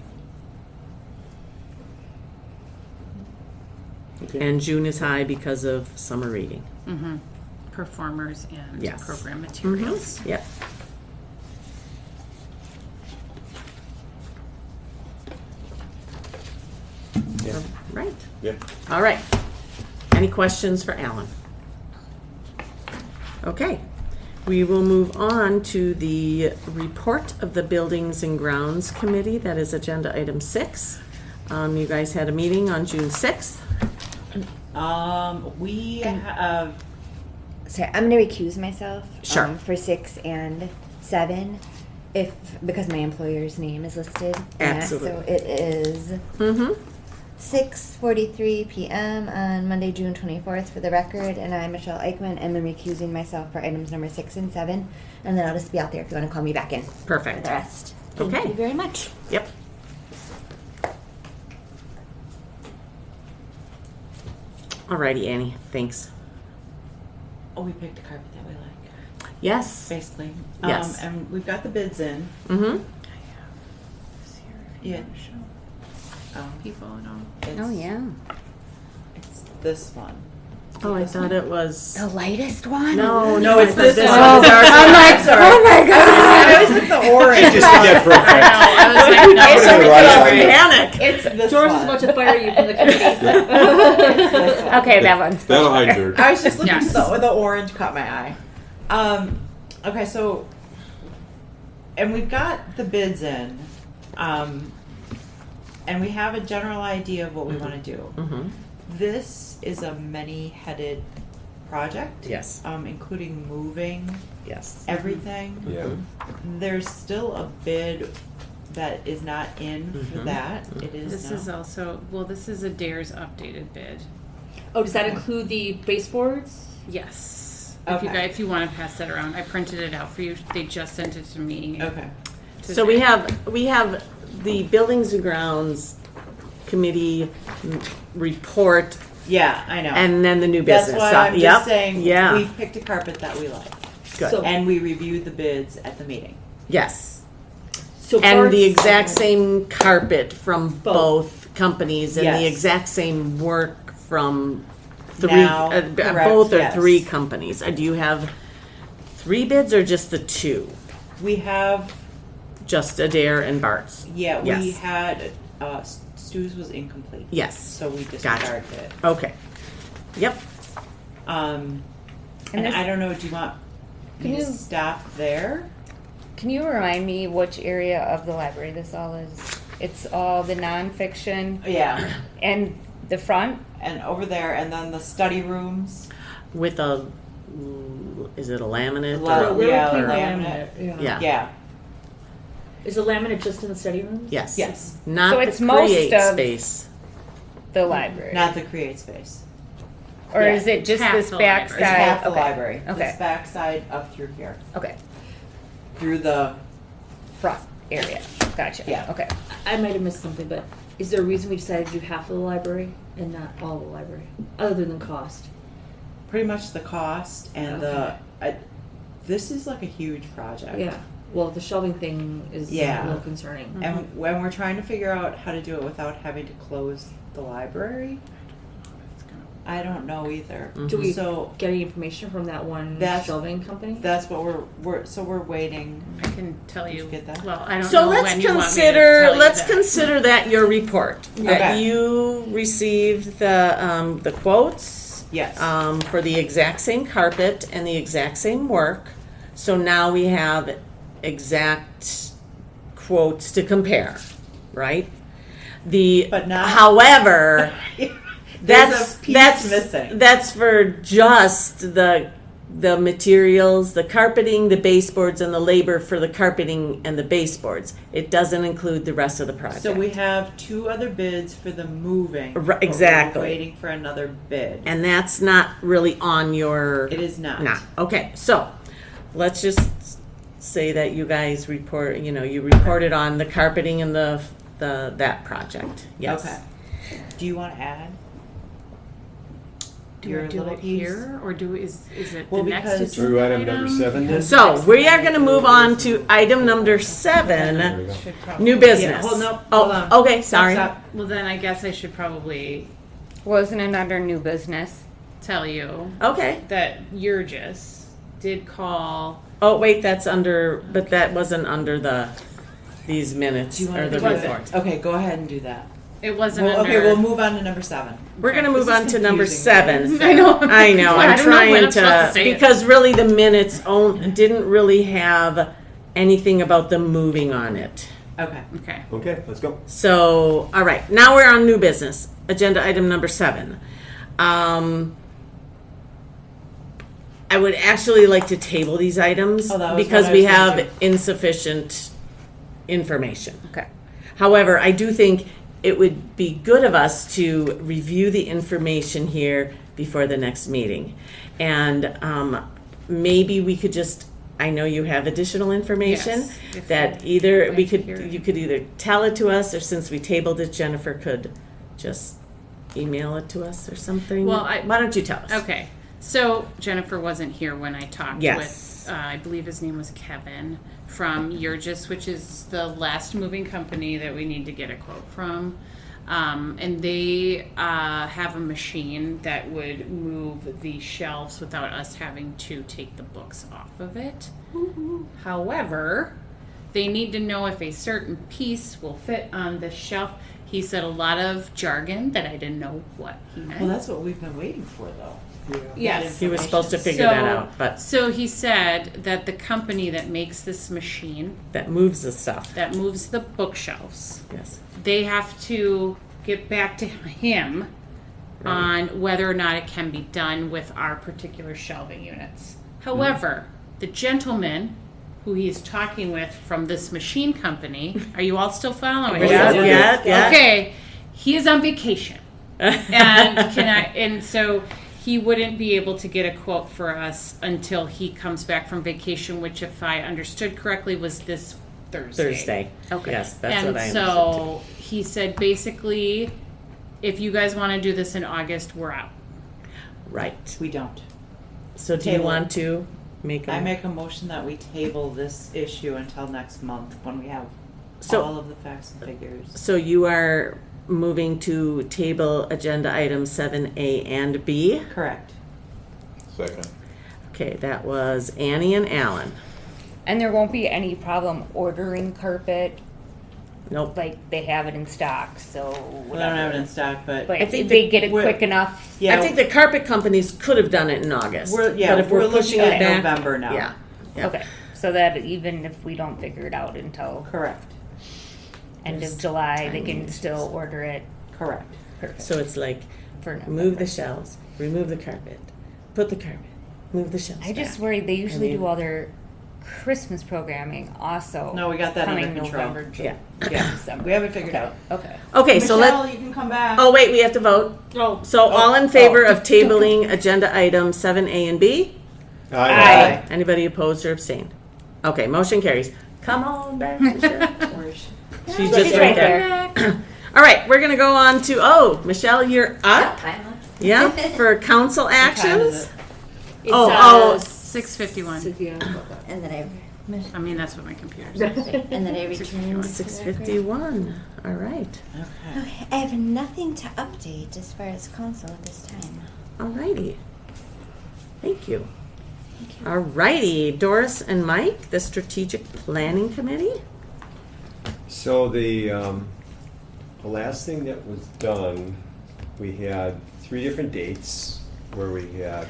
Okay. And June is high because of summer reading. Performers and Yes. program materials. Yep. Yeah. Right. Yeah. All right. Any questions for Alan? Okay. We will move on to the report of the Buildings and Grounds Committee. That is agenda item 6. You guys had a meeting on June 6th. We have, Sorry, I'm gonna recuse myself. Sure. For 6 and 7, because my employer's name is listed. Absolutely. So it is Mm-hmm. 6:43 p.m. on Monday, June 24th, for the record, and I, Michelle Eichmann, am recusing myself for items number 6 and 7, and then I'll just be out there if you want to call me back in for Perfect. the rest. Thank Okay. you very much. Yep. Alrighty, Annie. Thanks. we picked a carpet that we like, Yes. basically. Yes. And we've got the bids in. Mm-hmm. Yeah. People and all. It's, Oh, yeah. It's this one. Oh, I thought it was. The lightest one? No, No, it's I thought this one. was ours. I'm like, oh my god! I always like the orange. Just to get for a fact. I was like, no. Put it in the right Panic. It's this George is one. about to fire you from the committee. It's this one. Okay, that one's. That'll hide dirt. I was just looking Yes. so the orange caught my eye. Okay, so and we've got the bids in. And we have a general idea of what we want to do. Mm-hmm. This is a many-headed project. Yes. Including moving Yes. everything. Yeah. There's still a bid that is not in for Mhm. that. It is This now. is also, well, this is a DARES updated bid. Oh, does that include the baseboards? Yes. Okay. If you want to pass that around, I printed it out for you. They just sent it to me. Okay. So we have the Buildings and Grounds Committee report, Yeah, I know. and then the new that's business. why I'm Yep. just saying Yeah. we picked a carpet that we like. Good. So- And we reviewed the bids at the meeting. Yes. So And the Bart's- exact same carpet from Both. both companies, and the Yes. exact same work from Now, correct, both or yes. 3 companies. Do you have 3 bids or just the 2? We have, Just Adair and Bart's. yeah, we Yes. had, Stu's was incomplete. Yes. So we Gotcha. disregarded it. Okay. Yep. And this- I don't know, do you want me Can to you- stop there? Can you remind me which area of the library this all is? It's all the nonfiction Yeah, and the front? and over there, and then the study rooms. With a, is it a laminate? La- or- yeah, or- laminate. Yeah. Yeah. Is the laminate just in the study rooms? Yes. Yes. Not So the it's most create of- space. The library? Not the create space. Or yeah. is it just Half this the back library. It's side? half the Okay. library. Okay. This back side up through here. Okay. Through the, Front area. Gotcha. Yeah. Okay. I might have missed something, but is there a reason we decided to do half of the library and not all of the library, other than cost? pretty much the cost and Okay. this is like a huge project. Yeah. Well, the shelving thing is Yeah. a little concerning. And when we're trying to figure out how to do it without having to close the library, I don't know either. Do we So get any information from that one That's- shelving company? that's what we're waiting. I can tell Did you. you get that? Well, I don't So know let's when you want me to consider, tell you let's that. consider that your report. That Okay. you received the quotes. Yes. For the exact same carpet and the exact same work. So now we have exact quotes to compare, right? But not- However, There's that's a piece that's missing. that's for just the materials, the carpeting, the baseboards, and the labor for the carpeting and the baseboards. It doesn't include the rest of the project. So we have 2 other bids for the moving. Right, but we're exactly. waiting for another bid. And that's not really on your. It is not. Not. Okay, so let's just say that you guys report, you reported on the carpeting and that project. Yes. Okay. Do you want to add? Do Your we do little it piece? here, or is it Well, the next because- Through agenda item number item? 7 then? So we are going to move on to item number 7, There we go. Should probably- new business. Yeah, hold Oh, on. okay, sorry. Stop. Well, then I guess I should probably Wasn't it under new business? tell you Okay. that Urgis did call. Oh, wait, that's under, but that wasn't under these minutes Do you or want the to do report. it? Okay, go ahead and do that. It wasn't Well, under. okay, we'll move on to number 7. We're going to move This is on to number confusing, 7. guys. I know. I know. I I'm don't know when trying I'm supposed to say it. because really the minutes didn't really have anything about the moving on it. Okay. Okay. Okay, let's go. So, all right, now we're on new business. Agenda item number 7. I would actually like to table these items Oh, that was because what I we was gonna have do. insufficient information. Okay. However, I do think it would be good of us to review the information here before the next meeting. And maybe we could just, I know you have additional information Yes, if that you'd either like to hear it. you could either tell it to us, or since we tabled it, Jennifer could just email it to us or something. Well, why don't you tell us? Okay. So Jennifer wasn't here when I talked Yes. with, I believe his name was Kevin from Urgis, which is the last moving company that we need to get a quote from. And they have a machine that would move the shelves without us having to take the books off of it. However, they need to know if a certain piece will fit on the shelf. He said a lot of jargon that I didn't know what he meant. Well, that's what we've been waiting for, though. Yes. He was supposed to figure that out, but So he said that the company that makes this machine that moves the stuff. that moves the bookshelves, Yes. they have to get back to him on whether or not it can be done with our particular shelving units. However, the gentleman who he's talking with from this machine company, are you all still following? Yeah. Okay, he is on vacation. And so he wouldn't be able to get a quote for us until he comes back from vacation, which, if I understood correctly, was this Thursday. Okay. Yes, that's and what I understood. so he said, basically, if you guys want to do this in August, we're out. Right. We don't. So do you Table. want to make a I make a motion that we table this issue until next month when we have So- all of the facts and figures. So you are moving to table agenda items 7A and B. Correct. Second. Okay, that was Annie and Alan. And there won't be any problem ordering carpet, Nope. like they have it in stock, so We don't have it in stock, but But I think if they get it we're- quick enough. yeah, I think the carpet companies could have done it in August. we're but if we're looking pushing at it back, November now. yeah. Okay. so that even if we don't figure it out until Correct. end There's of July, they timing can still order it. Correct. Perfect. So it's like, For move the shelves, remove the carpet, put the carpet, move the shelves I just back. worry they usually mean- do all their Christmas programming also. No, we got that coming under control. November, Yeah. Yeah, December. we haven't figured out. Okay. Okay, so let, Michelle, you can come back. oh wait, we have to vote. Oh, So all in favor of tabling agenda items 7A and B? Aye. Anybody opposed or abstained? Okay, motion carries. Come on back, Michelle. Where is she? She's just right there. All right, we're gonna go on to, oh, Michelle, you're up. Yeah, for council What time is actions. it? It's, Oh, 6:51. And then I mean, that's what my computer says. and then I returned. 6:51. All right. Okay. Okay, I have nothing to update as far as council at this time. All righty. Thank you. All righty, Doris and Mike, the Strategic Planning Committee. So the last thing that was done, we had 3 different dates where we had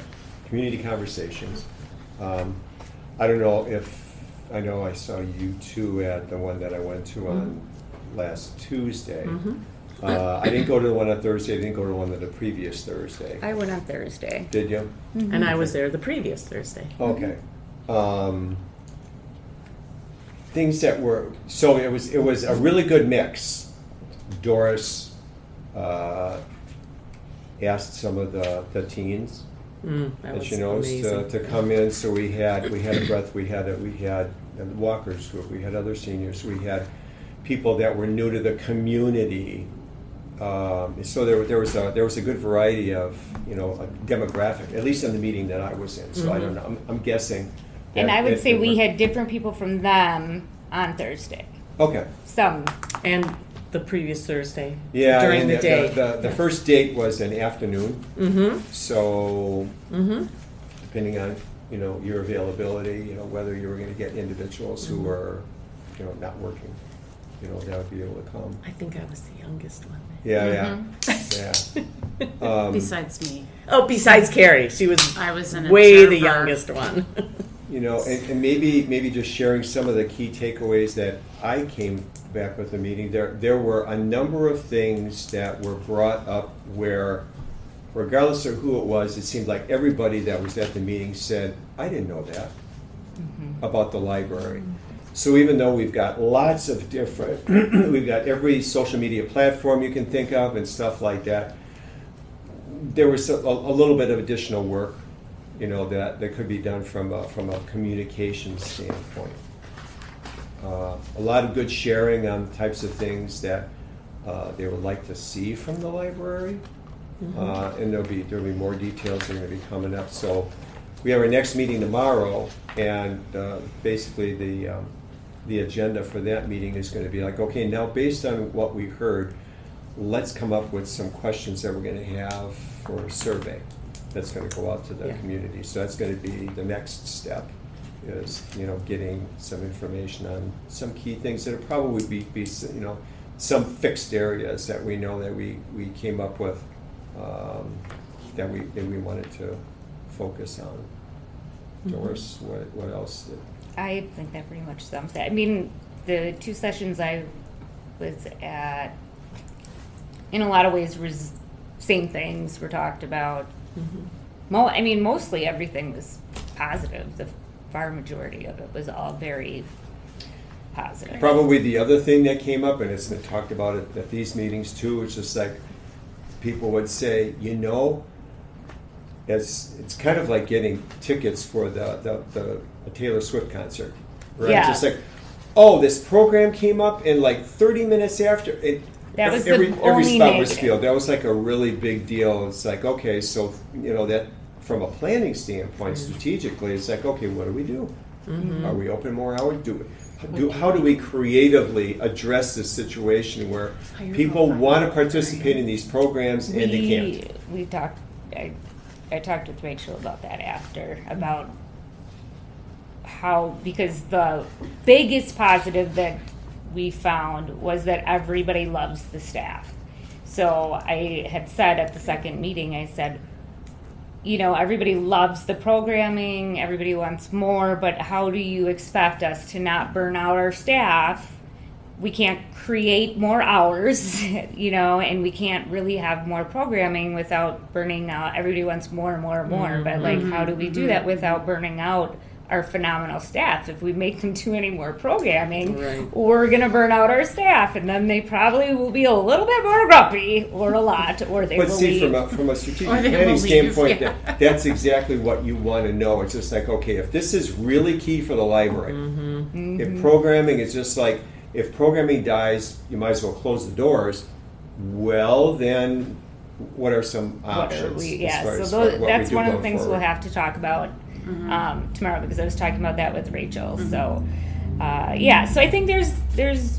community conversations. I don't know if, I know I saw you two at the one that I went to on last Tuesday. Mhm. I didn't go to the one on Thursday, I didn't go to the one on the previous Thursday. I went on Thursday. Did you? And I was there the previous Thursday. Okay. Things that were, so it was a really good mix. Doris asked some of the teens That that was she knows amazing. to come in. So we had a breath. We had the Walker's group. We had other seniors. We had people that were new to the community. So there was a good variety of a demographic, at least in the meeting that I was in. So I don't know. I'm guessing. And that I would it- say it we worked. had different people from them on Thursday. Okay. Some. And the previous Thursday. Yeah. During and the day. The first date was an afternoon. Mm-hmm. So Mm-hmm. depending on your availability, whether you were going to get individuals who were not working, that would be able to come. I think I was the youngest one. Yeah. Besides me, Oh, besides Carrie, she was I was an way the observer. youngest one. And maybe just sharing some of the key takeaways that I came back with the meeting. There were a number of things that were brought up where, regardless of who it was, it seemed like everybody that was at the meeting said, "I didn't know that about the library." So even though we've got lots of different, we've got every social media platform you can think of and stuff like that, there was a little bit of additional work, that could be done from a communication standpoint. A lot of good sharing on types of things that they would like to see from the library, and there'll be more details that are going to be coming up. So we have our next meeting tomorrow, and basically the agenda for that meeting is going to be like, okay, now based on what we heard, let's come up with some questions that we're going to have for a survey that's going to go out to the Yeah. community. So that's going to be the next step, is getting some information on some key things that will probably be some fixed areas that we know that we came up with, that we wanted to focus on. Doris, what else? I think that pretty much sums it. I mean, the 2 sessions I was at, in a lot of ways, was same things were talked about. I mean, mostly everything was positive. The far majority of it was all very positive. Probably the other thing that came up, and it's been talked about at these meetings too, it's just like people would say, it's kind of like getting tickets for the Taylor Swift concert, right? Yeah. Just like, oh, this program came up, and like 30 minutes after it. That was every the only spot was negative. filled. That was like a really big deal. It's like, okay, so that from a planning standpoint, strategically, it's like, okay, what do we do? Are we open more hours? How do we creatively address this situation where people want to participate in these programs and they can't? We talked. I talked with Rachel about that after, about how, because the biggest positive that we found was that everybody loves the staff. So I had said at the second meeting, I said, everybody loves the programming, everybody wants more, but how do you expect us to not burn out our staff? We can't create more hours, and we can't really have more programming without burning out. Everybody wants more and more and more, but like, how do we do that without burning out our phenomenal staff? If we make them do any more programming, Right. we're going to burn out our staff, and then they probably will be a little bit more grumpy, or a lot, or they But will see, leave. from a strategic Or they planning will leave, standpoint, yeah. that's exactly what you want to know. It's just like, okay, if this is really key for the library, if programming is just like, if programming dies, you might as well close the doors. Well, then, what are some options? That's one of the things we'll have to talk about tomorrow, because I was talking about that with Rachel. So, so I think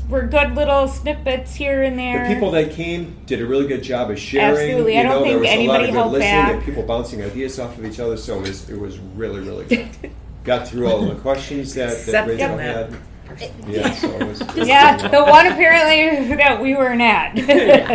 we're good little snippets here and there. The people that came did a really good job of sharing. Absolutely. I don't there think was a lot anybody of good held listening back. and people bouncing ideas off of each other, so it was really, really good. Got through all the questions that Except Rachel that had. Yeah, so it was. The one apparently that we weren't at.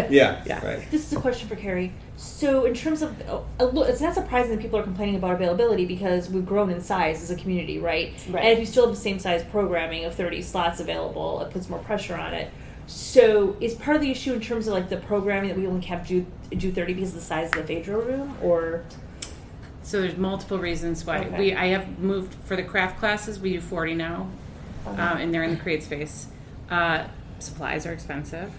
Yeah, Yeah. right. This is a question for Carrie. So, in terms of, it's not surprising that people are complaining about availability because we've grown in size as a community, right? Right. And if you still have the same size programming of 30 slots available, it puts more pressure on it. So, is part of the issue in terms of like the programming that we only kept do 30 because of the size of the Phaedra room, or? So there's multiple reasons why. Okay. I have moved for the craft classes. We do 40 now, and they're in the create space. Supplies are expensive.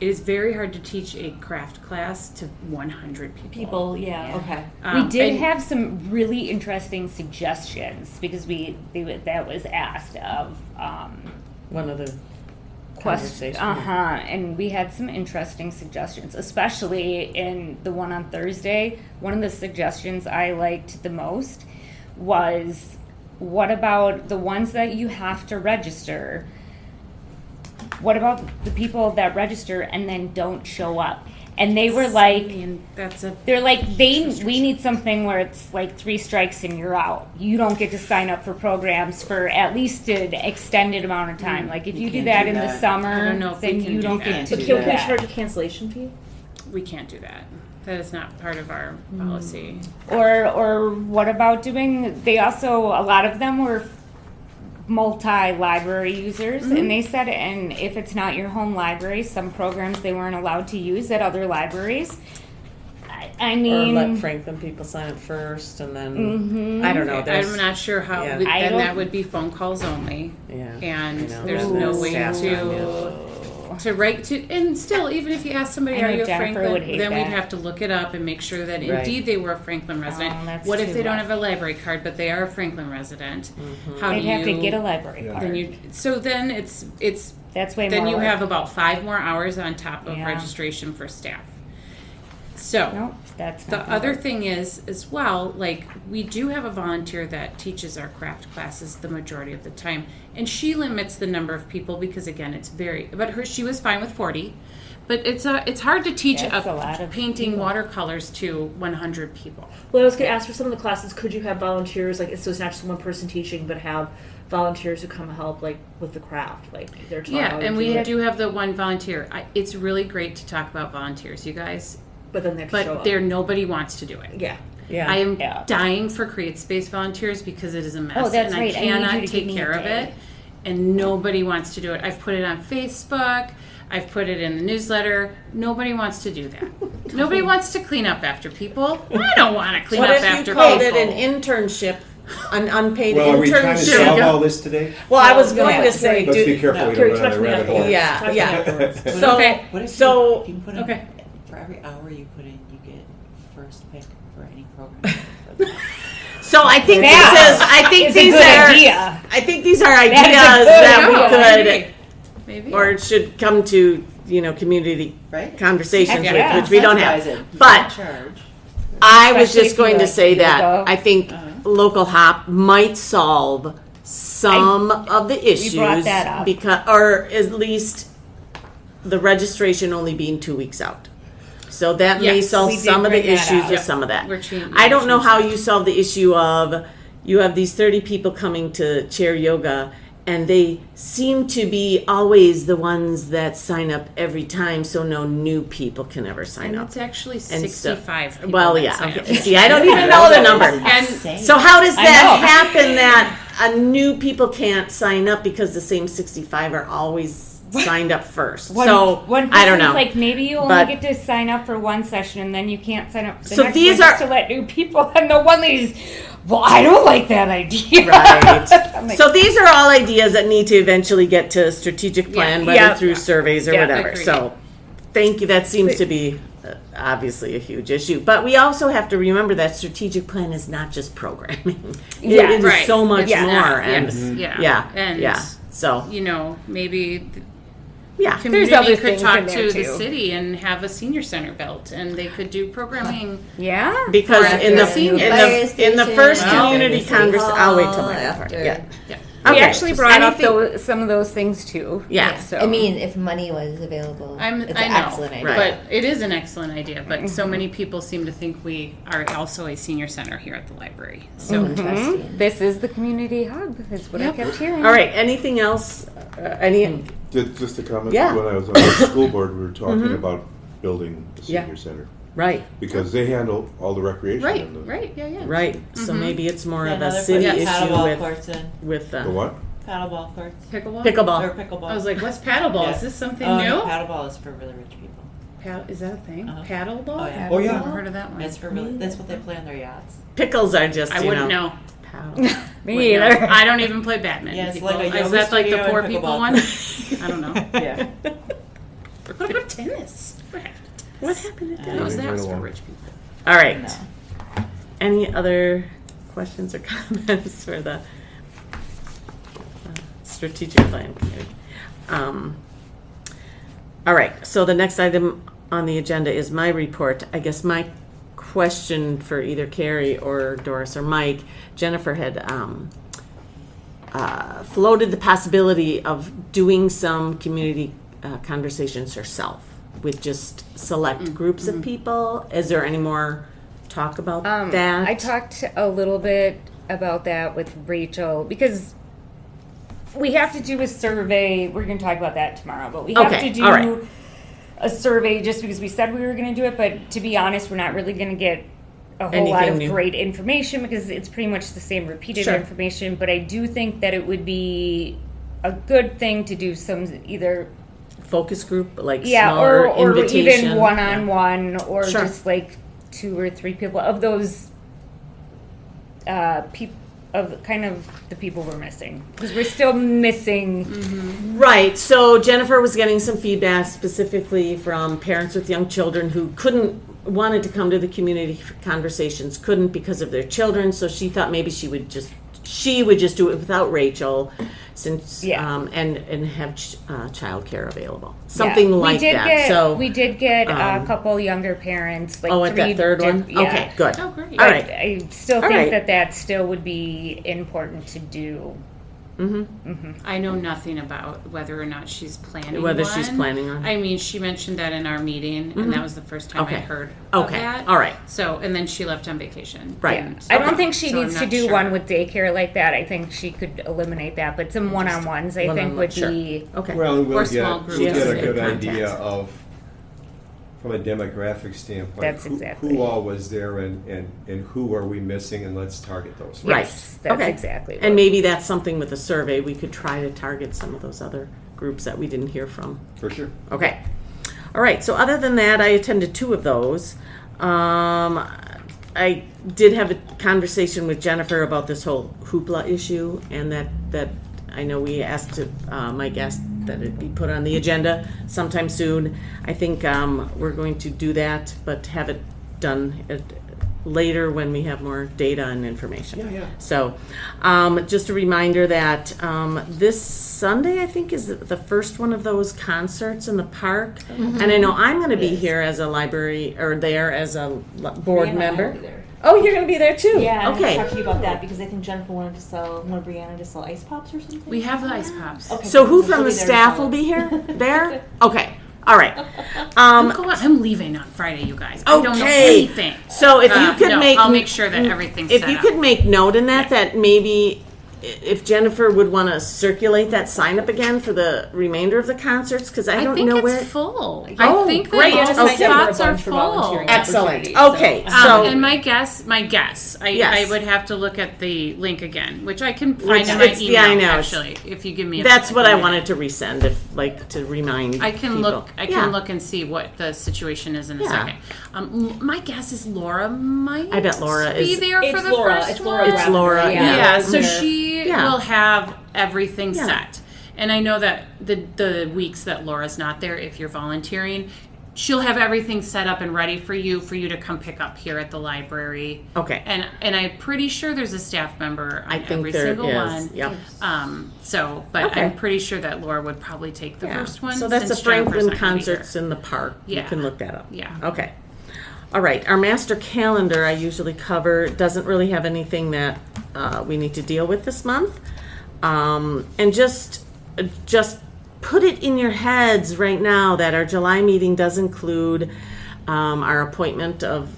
It is very hard to teach a craft class to 100 people. People, yeah. Okay. We did and- have some really interesting suggestions, because that was asked of One of the questions. conversations. And we had some interesting suggestions, especially in the one on Thursday. One of the suggestions I liked the most was, what about the ones that you have to register? What about the people that register and then don't show up? And they were like, they're like, we need something where it's like 3 strikes and you're out. You don't get to sign up for programs for at least an extended amount of time. Like, if you do that in the I summer, don't know if we then can you do don't that. get to But do can we that. charge a cancellation fee? We can't do that. That is not part of our policy. Or what about doing, a lot of them were multi-library users, and they said, and if it's not your home library, some programs they weren't allowed to use at other libraries. I Or mean, let Franklin people sign up first, and then I don't know. I'm not sure how. Yeah. I Then don't- that would be phone calls only. Yeah. And I know. there's And no then way staff to write to, and still, even if you ask somebody, I know are you a Jennifer Franklin? would hate Then we'd that. have to look it up and make sure that Right. indeed they were a Franklin resident. that's What if too they don't rough. have a library card, but they are a Franklin resident? How they'd do have to you get a library Yeah. card. Then it's That's way then more you work. have about 5 more hours on top of Yeah. registration for staff. So Nope, that's the not other work. thing is, as well, like, we do have a volunteer that teaches our craft classes the majority of the time, and she limits the number of people because, again, she was fine with 40, but it's hard to teach That's a lot of painting people. watercolors to 100 people. Well, I was going to ask for some of the classes, could you have volunteers, like, so it's not just one person teaching, but have volunteers who come help, like, with the craft, like, they're taught Yeah, how to and we it, do have the one volunteer. It's really great to talk about volunteers, you guys, but then they have to show but up. nobody wants to do it. Yeah. Yeah. I am Yeah. dying for Create Space volunteers because it is a mess, Oh, that's and right. I I need you cannot to give take me a care of day. it, and nobody wants to do it. I've put it on Facebook. I've put it in the newsletter. Nobody wants to do that. Nobody wants to clean up after people. I don't want to clean What up if you after called people. it an internship, an unpaid Well, are we trying to internship? solve all this today? Well, I was going Yeah. to say, Let's be do, careful we Carrie, don't run touch on a me rabbit afterwards. hole. Yeah, Touch me yeah. afterwards. so, Okay. What if so, you can put in, Okay. for every hour you put in, you get first pick for any program? so I think That these is a good are, idea. I think these are is a ideas good that we idea. could, Maybe. or it should come to, community Right? conversations Yeah. with, which we don't Incentivize have. it. You But can't charge. I was Especially just if you going to like say that yoga. I think local hop might solve some of the issues brought that up. because, or at least the registration only being 2 weeks out. So that may Yes, solve we did some of the bring that issues up. with some of that. We're changing- I don't know changing how that. you solve the issue of you have these 30 people coming to chair yoga and they seem to be always the ones that sign up every time, so no new people can ever sign And up. it's actually And so- 65 people. Well, that yeah. sign up. Okay. See, I don't even know the number. And So how does that happen that a new people can't sign up because the same 65 are always signed up first? So one I don't person's know. Like maybe you only But- get to sign up for one session, and then you can't sign up for the So next these one are- just to let new people. And the one lady's, well, I don't like that idea. Right. I'm like, So these are all ideas that need to eventually get to a strategic plan, Yeah. whether Yeah. through surveys or Yeah, whatever. agreed. So thank you. That seems to be obviously a huge issue. But we also have to remember that strategic plan is not just programming. Yeah, it is right. so much Yeah. more. And yeah. yeah, And, yeah. So you know, maybe the yeah. community other could things talk in to there, the too. city and have a senior center built, and they could do programming. yeah. Because Or in the after the in the first Well, community conversation, I'll wait till my part. Yeah. Yeah. We Okay. actually brought up Anything- some of those things too. Yeah. So I mean, if money was available, I it's know, an excellent idea. Right. but it is an excellent idea. But so many people seem to think we are also a senior center here at the library. So Interesting. this is the community hub. Is what I kept hearing. All right. Anything else? Any? Just a comment, Yeah. when I was on the school board, we were talking about building the Yeah. senior center. Right. Because they handle all the recreation. right, in the, right, yeah. Right. So maybe it's more of a Another city put issue paddleball with courts in. The what? Paddleball courts. Pickleball. Or pickleball. pickleball. I was like, what's paddleball? Yeah. Is this something Oh, new? no, paddleball is for really rich people. Is that a thing? Uh-huh. Paddleball? Oh, yeah. Oh, yeah. I've never heard of that one. It's for really. That's what they play on their yachts. Pickles are just I you wouldn't know. know. Paddle. Me Wouldn't either. know. I don't even play badminton. Yeah, it's people. like a Is yoga that like the studio poor and people pickleball. one? I don't know. Yeah. What about tennis? What happened to tennis? What happened to That was that? that was for along. rich people. All right. No. Any other questions or comments for the strategic plan committee? All right. So the next item on the agenda is my report. I guess my question for either Carrie or Doris or Mike, Jennifer had floated the possibility of doing some community conversations herself with just select groups of people. Is there any more talk about that? I talked a little bit about that with Rachel because we have to do a survey. We're going to talk about that tomorrow, but we have Okay, to do all right. a survey just because we said we were going to do it. But to be honest, we're not really going to get a whole lot Anything of new. great information because it's pretty much the same repeated Sure. information. But I do think that it would be a good thing to do some either Focus group, like yeah, smaller or invitation. even one-on-one, or Sure. just like 2 or 3 people of those people of kind of the people we're missing because we're still missing. Right. So Jennifer was getting some feedback specifically from parents with young children who wanted to come to the community conversations, couldn't because of their children. So she thought maybe she would just do it without Rachel, since Yeah. and have childcare available, something Yeah. like that. We did get a um, couple younger parents. Like at that 3 third one. yeah. Okay, good. Oh, great. All But right. I still All think right. that still would be important to do. I know nothing about whether or not she's planning Whether she's one. planning on. I mean, she mentioned that in our meeting, and that was the first time Okay. I heard of Okay. that. All right. So, and then she left on vacation. Right. And- I don't think she So I'm needs to not do sure. one with daycare like that. I think she could eliminate that, but some one-on-ones I think One-on-one, would sure. be. Okay. Well, and Or we'll small get, groups. we'll get a Yes. good Contacts. idea of, from a demographic standpoint, That's who, exactly. who all was there and who are we missing, and let's target those. Right. Yes, that's Okay. exactly. And what- maybe that's something with a survey. We could try to target some of those other groups that we didn't hear from. For sure. Okay. All right. So other than that, I attended 2 of those. I did have a conversation with Jennifer about this whole hoopla issue, and that I know we asked Mike asked that it be put on the agenda sometime soon. I think we're going to do that, but have it done later when we have more data and information. Yeah. So, just a reminder that this Sunday, I think, is the first one of those concerts in the park. And I know I'm going to be here as a library, or there as a board member. Oh, you're going to be there too? Yeah, I'm Okay. gonna talk to you about that because I think Jennifer wanted Brianna to sell ice pops or something. We have the ice pops. Okay, So who she'll from be the there to staff sell will it. be here? There? Okay. All right. I'm leaving on Friday, you guys. I don't know Okay. anything. So if you could no, make, I'll make sure that everything's if set you up. could make note in that maybe if Jennifer would want to circulate that sign up again for the remainder of the concerts, because I don't think know it's where. full. Oh, I think great. that all Okay. spots are full. Excellent. Okay, so And my guess, I Yes. would have to look at the link again, which I can find Which in my it's- email, yeah, I know. actually, if you give me a that's what I second. wanted to resend, to remind. I can people. look. I Yeah. can look and see what the situation is in a Yeah. second. My guess is Laura might. I bet Laura be is- there for It's the Laura. first It's one. Laura. It's Laura, Yeah. Yeah, so Sure. she Yeah. will have everything Yeah. set. And I know that the weeks that Laura's not there, if you're volunteering, she'll have everything set up and ready for you to come pick up here at the library. Okay. And I'm pretty sure there's a staff member on I think every there single is. one. Yep. But Okay. I'm pretty sure that Laura would probably take the Yeah. first one. So that's the since Jennifer's Franklin not gonna be here. concerts in the park. Yeah. You can look that up. Yeah. Okay. All right. Our master calendar I usually cover doesn't really have anything that we need to deal with this month, and just put it in your heads right now that our July meeting does include our appointment of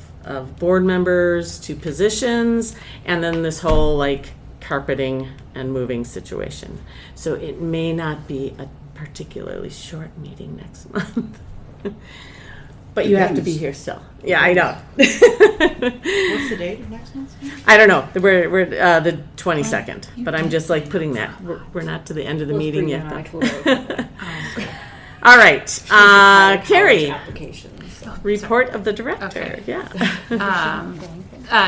board members to positions, and then this whole like carpeting and moving situation. So it may not be a particularly short meeting next month. But you have to be Depends. here still. Yeah, I know. What's the date of next month's meeting? I don't know. We're the 22nd, but I'm just like putting that. We're not to the end of the meeting yet. Though. All right, Carrie. Report of the director. Okay. Yeah.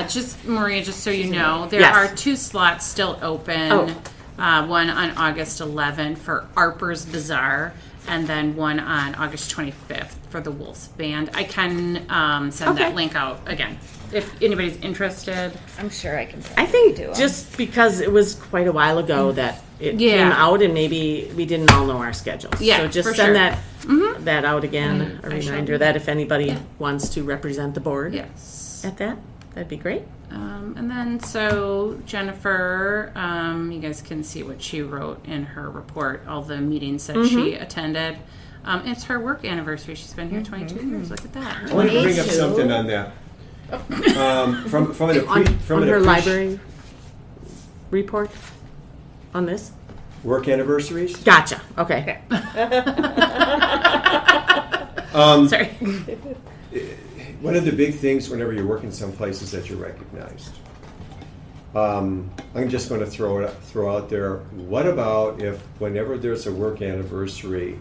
Just Maria, just so you know, there Yes. are 2 slots still open. Oh. One on August 11th for Harper's Bazaar, and then one on August 25th for the Wolves Band. I can send Okay. that link out again if anybody's interested. I'm sure I can. I think just because it was quite a while ago that it Yeah. came out, and maybe we didn't all know our schedules. Yeah, So just for send sure. that out again. A I shall. reminder that if anybody wants to represent the board Yes. at that, that'd be great. And then, so Jennifer, you guys can see what she wrote in her report, all the meetings that she attended. It's her work anniversary. She's been here 22 years. Look at I that. want to bring up 22. something on that. From an On her library report on this. work anniversaries. Gotcha. Okay. Sorry. One of the big things whenever you're working someplace is that you're recognized. I'm just going to throw out there. What about if whenever there's a work anniversary?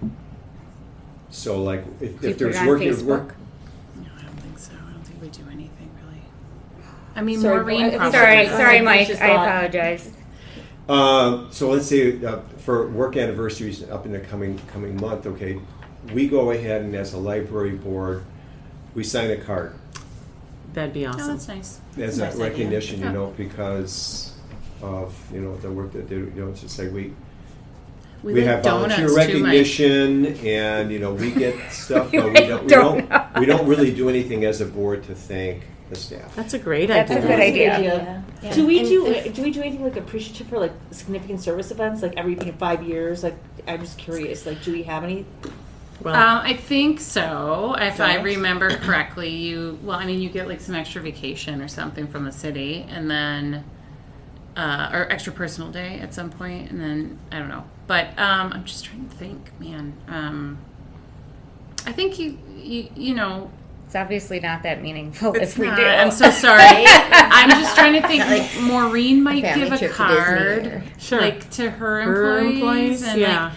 So like if Do you there's put it on work. Facebook? No, I don't think so. I don't think we do anything really. I mean, Sorry, Maureen go- probably. Sorry, does. sorry, Finish Mike. his I thought. apologize. So let's say for work anniversaries up in the coming month, okay, we go ahead and as a library board, we sign a card That'd be Oh, awesome. that's nice. as Nice a idea. recognition, Yeah. you know, because of the work that they do. You know, it's just like we like have volunteer donuts too, Mike. recognition, and we get stuff, but we don't really do anything as a board to thank the staff. That's a great That's idea. a good idea. Yeah. Do we do anything like appreciative for like significant service events, like every 5 years? Like, I'm just curious. Like, do we have any? Well, I think so. If I Yes. remember correctly, you get like some extra vacation or something from the city, and then or extra personal day at some point, and then I don't know. But I'm just trying to think, man. I think you know. It's obviously not that meaningful It's if we not. do. I'm so sorry. I'm just trying to think. Like Maureen might family give a trip to Disney card, or- Sure. like to her Her employees, employees, and yeah.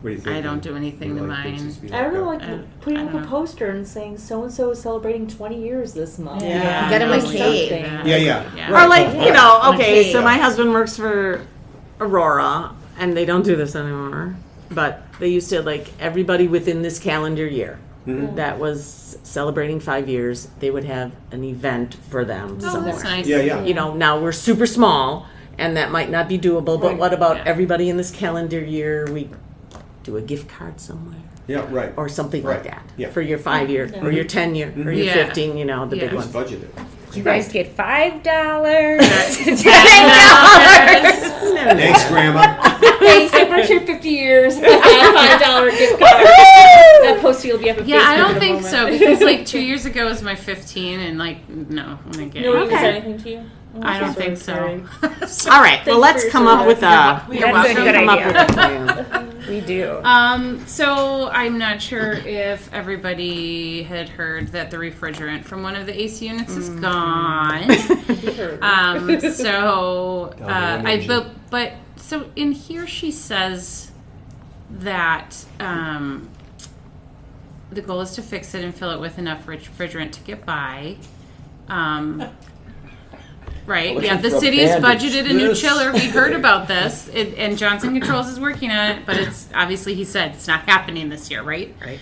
What do you think? I don't do anything to mine. I don't know, like I putting don't up a know. poster and saying so and so is celebrating 20 years this month. Yeah. Get 'em a Something. cake. Yeah, yeah. Yeah. Right. or like okay. Okay. So my husband works for Aurora, and they don't do this anymore. But they used to like everybody within this calendar year that was celebrating 5 years. They would have an event for them Oh, somewhere. that's nice. Yeah, yeah. Now we're super small, and that might not be doable. But what about Yeah. everybody in this calendar year? We do a gift card somewhere. Yeah, right. Or something like Right. that Yeah. for your 5 year or your 10 year or your Yeah. 15. The Yeah. big It's one. budgeted. You guys get $5. Thanks, Grandma. Thanks, I worked here 50 years. $5 gift card. That poster will be up on Yeah, I Facebook in don't a think moment. so because like 2 years ago was my 15, and like no, I'm gonna get. No one Okay. said anything to you? I don't think so. All right. Well, let's come up with a. You're That's a welcome. good Come up idea. with a plan. We do. So I'm not sure if everybody had heard that the refrigerant from one of the AC units is gone. So but so in here she says that the goal is to fix it and fill it with enough refrigerant to get by. Right. Looking Yeah. The for a city has bandage. budgeted a new This. chiller. We heard about this, and Johnson Controls is working on it. But it's obviously he said it's not happening this year, right? Right.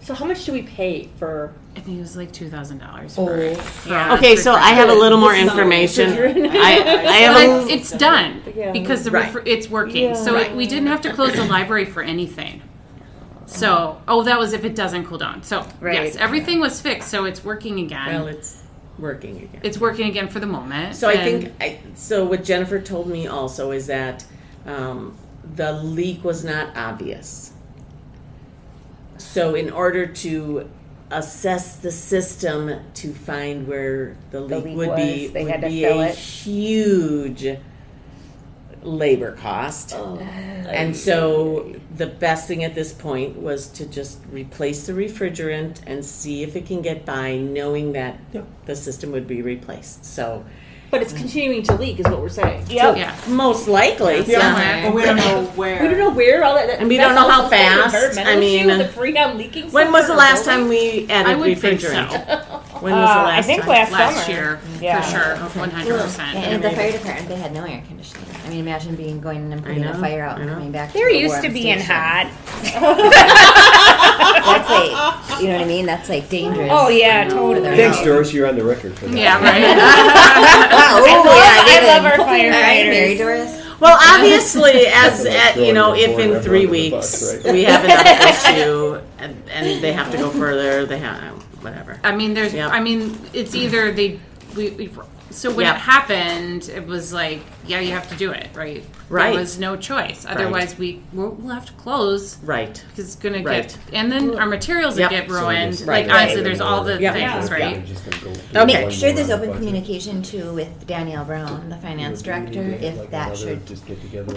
So how much do we pay for? I think it was like $2,000. Oh, yeah. Okay, so I have a little more information. I have But a. it's done Yeah. because Right. it's working. Yeah. So Right. we didn't have to close the library for anything. So that was if it doesn't cool down. So Right. yes, everything was fixed. So it's working again. Well, it's working again. It's working again for the moment. So I And- think, so what Jennifer told me also is that the leak was not obvious. So in order to assess the system to find where the leak leak would be, was, they would had to be fill a it. huge labor cost. And so the best thing at this point was to just replace the refrigerant and see if it can get by, knowing that the system would be replaced. So But it's continuing to leak, is what we're saying. Yep. yeah. most likely, Yeah. But we don't know where. We don't know where all that. And we that's don't know how also still an fast. environmental I mean, issue with the freon leaking. When was the somewhere last in time we added I would think refrigerant? so. When was the last I think time? last Last summer. year, Yeah. for sure, 100%. And at the fire department, they had no air conditioning. I mean, imagine going and putting know, a fire out I and know. coming back. They're to the used to warm being station. hot. That's like, you know what I mean? That's like dangerous. Oh yeah, For totally. their Thanks, health. Doris. You're on the record for that. Yeah, right. Oh, I love our Are you married, firefighters. Doris? Well, obviously, as Throwing you know, the if board in under 3 the weeks bus, right? we have another issue and they have to go further, they have whatever. I mean, Yep. it's either we so when Yep. it happened, it was like, yeah, you have to do it, right? Right. There was no choice. Otherwise, we'll have to close Right. because it's gonna Right. get, and then our materials Yep. will get So ruined. just- Like, Right. honestly, there's all the Yep. things, Yeah. right? Okay. Make sure there's open communication too with Danielle Brown, the finance director, if that should,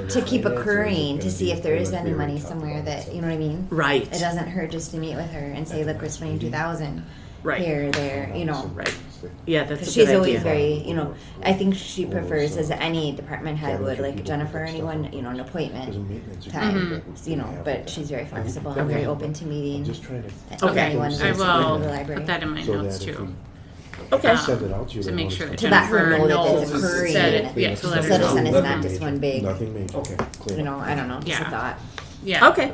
to keep occurring, to see if there is any money somewhere that, you know what I mean? Right. It doesn't hurt just to meet with her and say, look, we're spending 2,000 Right. here, there, you know. Right. Yeah, that's a Because good she's always idea. very, you know, I think she prefers, as any department head would, like Jennifer or anyone, you know, an appointment time, you know, but she's very flexible and very open to meeting. Just trying to. Okay. anyone who I wants to work will with the library. put that in my So notes that if too. Okay. Send it out to you. To then make notice sure that it. To let her Jennifer know that knows it's occurring. that it, yeah, to let her So this know. one is not just one big, Nothing major. Okay. Clean you up. know, I don't know, just a Yeah. thought. Yeah. Okay.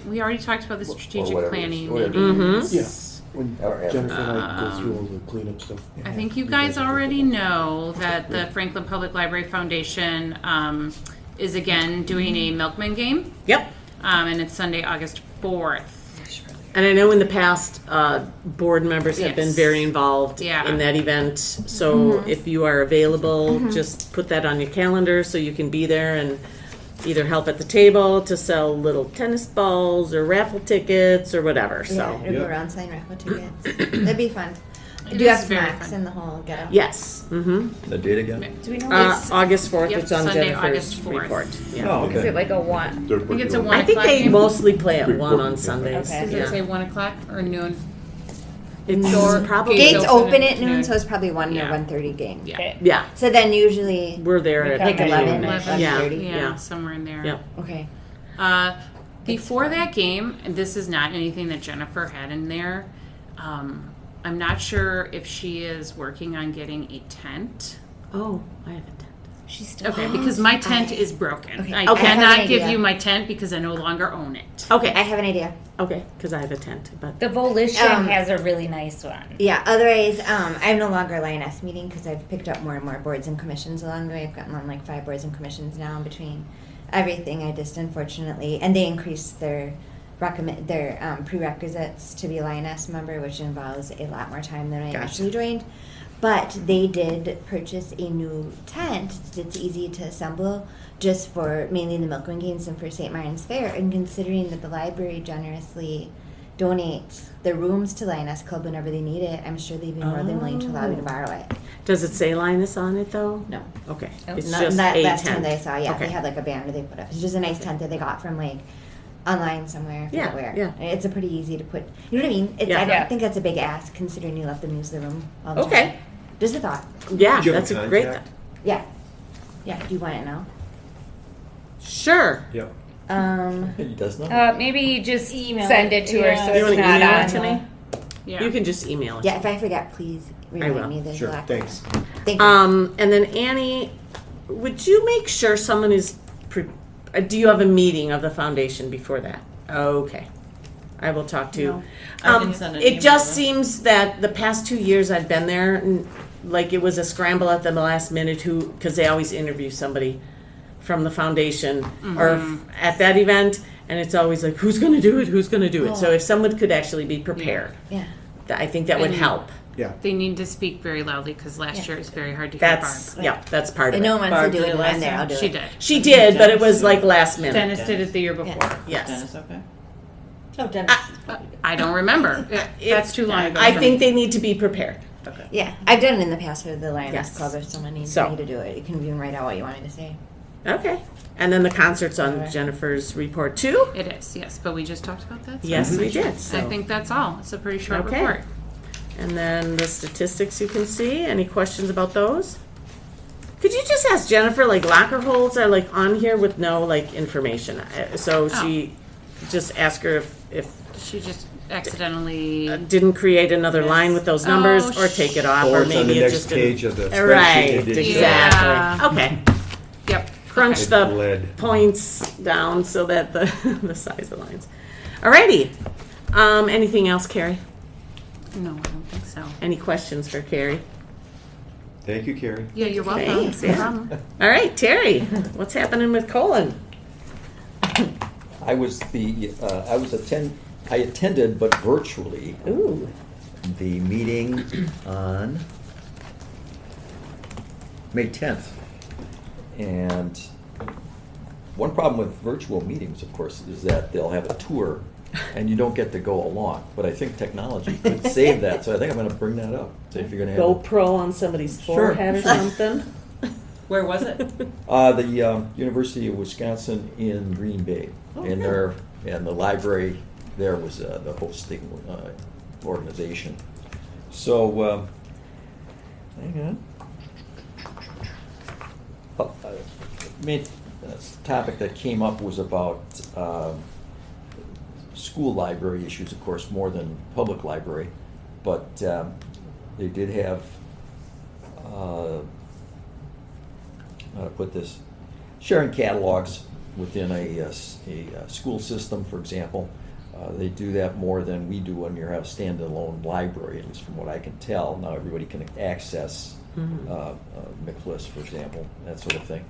We already talked about the strategic whatever it planning is, whatever. meetings. Yeah. When Jennifer and I go through all the cleanup stuff. I think you guys already know that the Franklin Public Library Foundation is again doing a Milkman game, Yep. and it's Sunday, August 4th. And I know in the past, board members have been Yes. very involved Yeah. in that event. So if you are available, just put that on your calendar so you can be there and either help at the table to sell little tennis balls or raffle tickets or whatever. Yeah, So it'll go Yep. around selling raffle tickets. That'd be fun. It Do you is have very snacks fun. in the whole get-up? yes. Mm-hmm. The date again? Do we know? August 4th. Yep, it's on Sunday, Jennifer's August 4th. report. Yeah. Oh, Is it okay. like a one? They're I think it's a working on one I think they o'clock. mostly play at 1 on Report. Sundays. Okay. Does it say 1 o'clock or noon? It's Door- probably Gates Gates open open at at noon, noon. so it's probably 1 Yeah. or 1:30 game. Yeah. Okay. yeah. So then usually, We're there at Like 11 or noon. 11:30. Yeah, somewhere in there. Yep. okay. Before that game, and this is not anything that Jennifer had in there, I'm not sure if she is working on getting a tent. Oh, I have a tent. She's still Okay, because my tent is broken. Okay. I Okay. I have cannot an give idea. you my tent because I no longer own it. Okay. I have an idea. Okay, because I have a tent, but The Volition Um, has a really nice one. Yeah, otherwise, I'm no longer a Lioness meeting because I've picked up more and more boards and commissions along the way. I've gotten on like 5 boards and commissions now between everything I just unfortunately, and they increased their prerequisites to be a Lioness member, which involves a lot more time than I Gotcha. initially joined. But they did purchase a new tent that's easy to assemble just for mainly the Milkman Games and for St. Martin's Fair. And considering that the library generously donates the rooms to Lioness Club whenever they need it, I'm sure they'd be more than willing to allow me to borrow it. Does it say Linus on it though? No. Okay. Nope. It's Not- just that a last tent. time that I saw, yeah, Okay. they had like a banner they put up. It's just a nice tent that they got from like online somewhere. I forget Yeah, where. yeah. It's a pretty easy to put. You know what I mean? It's, Yeah. I don't Yeah. think that's a big ask considering you let them use the room all the time. Okay. Just a thought. Yeah, Do you have that's a a great. contact? Yeah. Yeah. Do you want it now? Sure. Yep. He does not. Maybe just Email send it. it to her Yeah. so You it's want to not email on. it to me? Yeah. You can just email it. Yeah. If I forget, please will. remind me. There's Sure, a lot. thanks. Thank you. And then Annie, would you make sure someone is? Do you have a meeting of the foundation before that? Okay, I will talk to. No, I can send an It email just then. seems that the past 2 years I've been there, and like it was a scramble at the last minute. Because they always interview somebody from the foundation or at that event, and it's always like, who's going to do it? Who's going to do it? So if someone could actually be prepared, Yeah. I think that would And- help. Yeah. They need to speak very loudly because last year it was very hard to hear That's that's part And of no it. one wants Barb to do did it it when I'm last there. time? I'll do She it. did. She did, but it was Dennis like last minute. Dennis did it the year before. Yes. Dennis, okay. Oh, Dennis. I don't remember. That's too long ago. I for think me. they need to be prepared. Yeah. I've done it in the past for the Lioness Yes. Club. If someone needs So. me to do it, you can even write out what you want me to say. Okay. And then the concerts on Alright. Jennifer's report too? It is, yes, but we just talked about that. so Yes, we did. I So. think that's all. It's a pretty short Okay. report. And then the statistics you can see. Any questions about those? Could you just ask Jennifer, like locker holds are like on here with no like information. So she just ask her if She just accidentally. didn't create another line with those numbers Oh, or take it off Oh, or it's on maybe the it next just page didn't. of the spreadsheet. Right, they did show. exactly. Yeah. Okay. Yep. Crunch It the bled. points down so that the the size aligns. Alrighty. Anything else, Carrie? No, I don't think so. Any questions for Carrie? Thank you, Carrie. Yeah, you're welcome. Thanks, No yeah. problem. All right, Terry, what's happening with Colin? I attended, but virtually, Ooh, the meeting on May 10th. And one problem with virtual meetings, of course, is that they'll have a tour and you don't get to go along. But I think technology could save that, so I think I'm gonna bring that up. So if you're gonna have GoPro on somebody's Sure. forehead or something. Where was it? the University of Wisconsin in Green Bay, and good. the library there was the hosting organization. So hang on. Main topic that came up was about school library issues, of course, more than public library, but they did have. How to put this, sharing catalogs within a school system, for example. They do that more than we do when you have a standalone library, at least from what I can tell. Now everybody can access McList, for example, that sort of thing.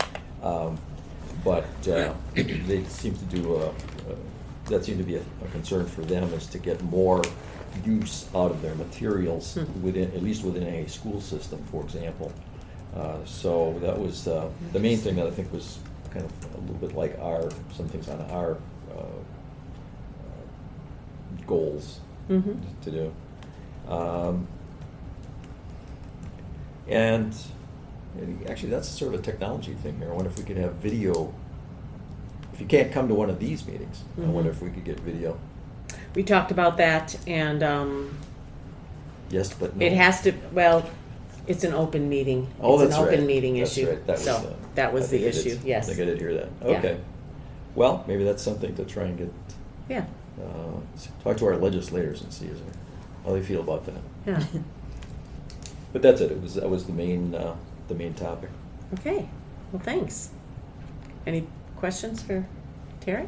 But they seem to do that seemed to be a concern for them, is to get more use out of their materials within, at least within a school system, for example. So that was the main thing that I think was kind of a little bit like some things on our goals to do. And actually, that's sort of a technology thing here. I wonder if we could have video. If you can't come to one of these meetings, I wonder if we could get video. We talked about that, and Yes, but no. it has to. Well, it's an open meeting. Oh, it's that's an open right. meeting That's issue. right. That so was, that was I the think it issue. is. Yes. I think I did hear that. Yeah. Okay. Well, maybe that's something to try and get. Yeah. Talk to our legislators and see how they feel about that. Yeah. But that's it. That was the main topic. Okay. Well, thanks. Any questions for Terry?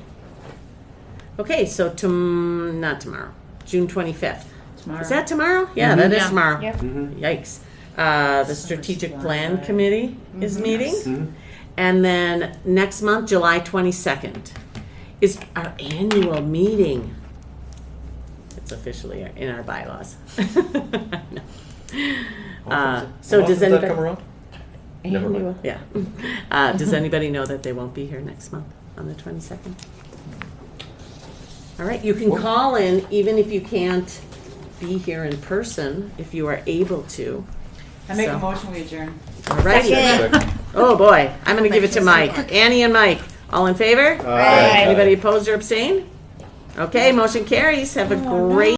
Okay, so not tomorrow. June 25th. Tomorrow. Is that tomorrow? Yeah, that is Yeah. tomorrow. Yep. Yikes. The Strategic Plan by. Committee is meeting. Mhm. And then next month, July 22nd, is our annual meeting. It's officially in our bylaws. No. So does Does that anybody? come around? Never mind. Yeah. Does anybody know that they won't be here next month on the 22nd? All right, you can call in even if you can't be here in person, if you are able to. I make So. a motion, we adjourn. All righty. Oh, boy. I'm going to give it to Mike. Annie and Mike, all in favor? Aye. Anybody opposed or abstain? Okay, motion carries. Have a great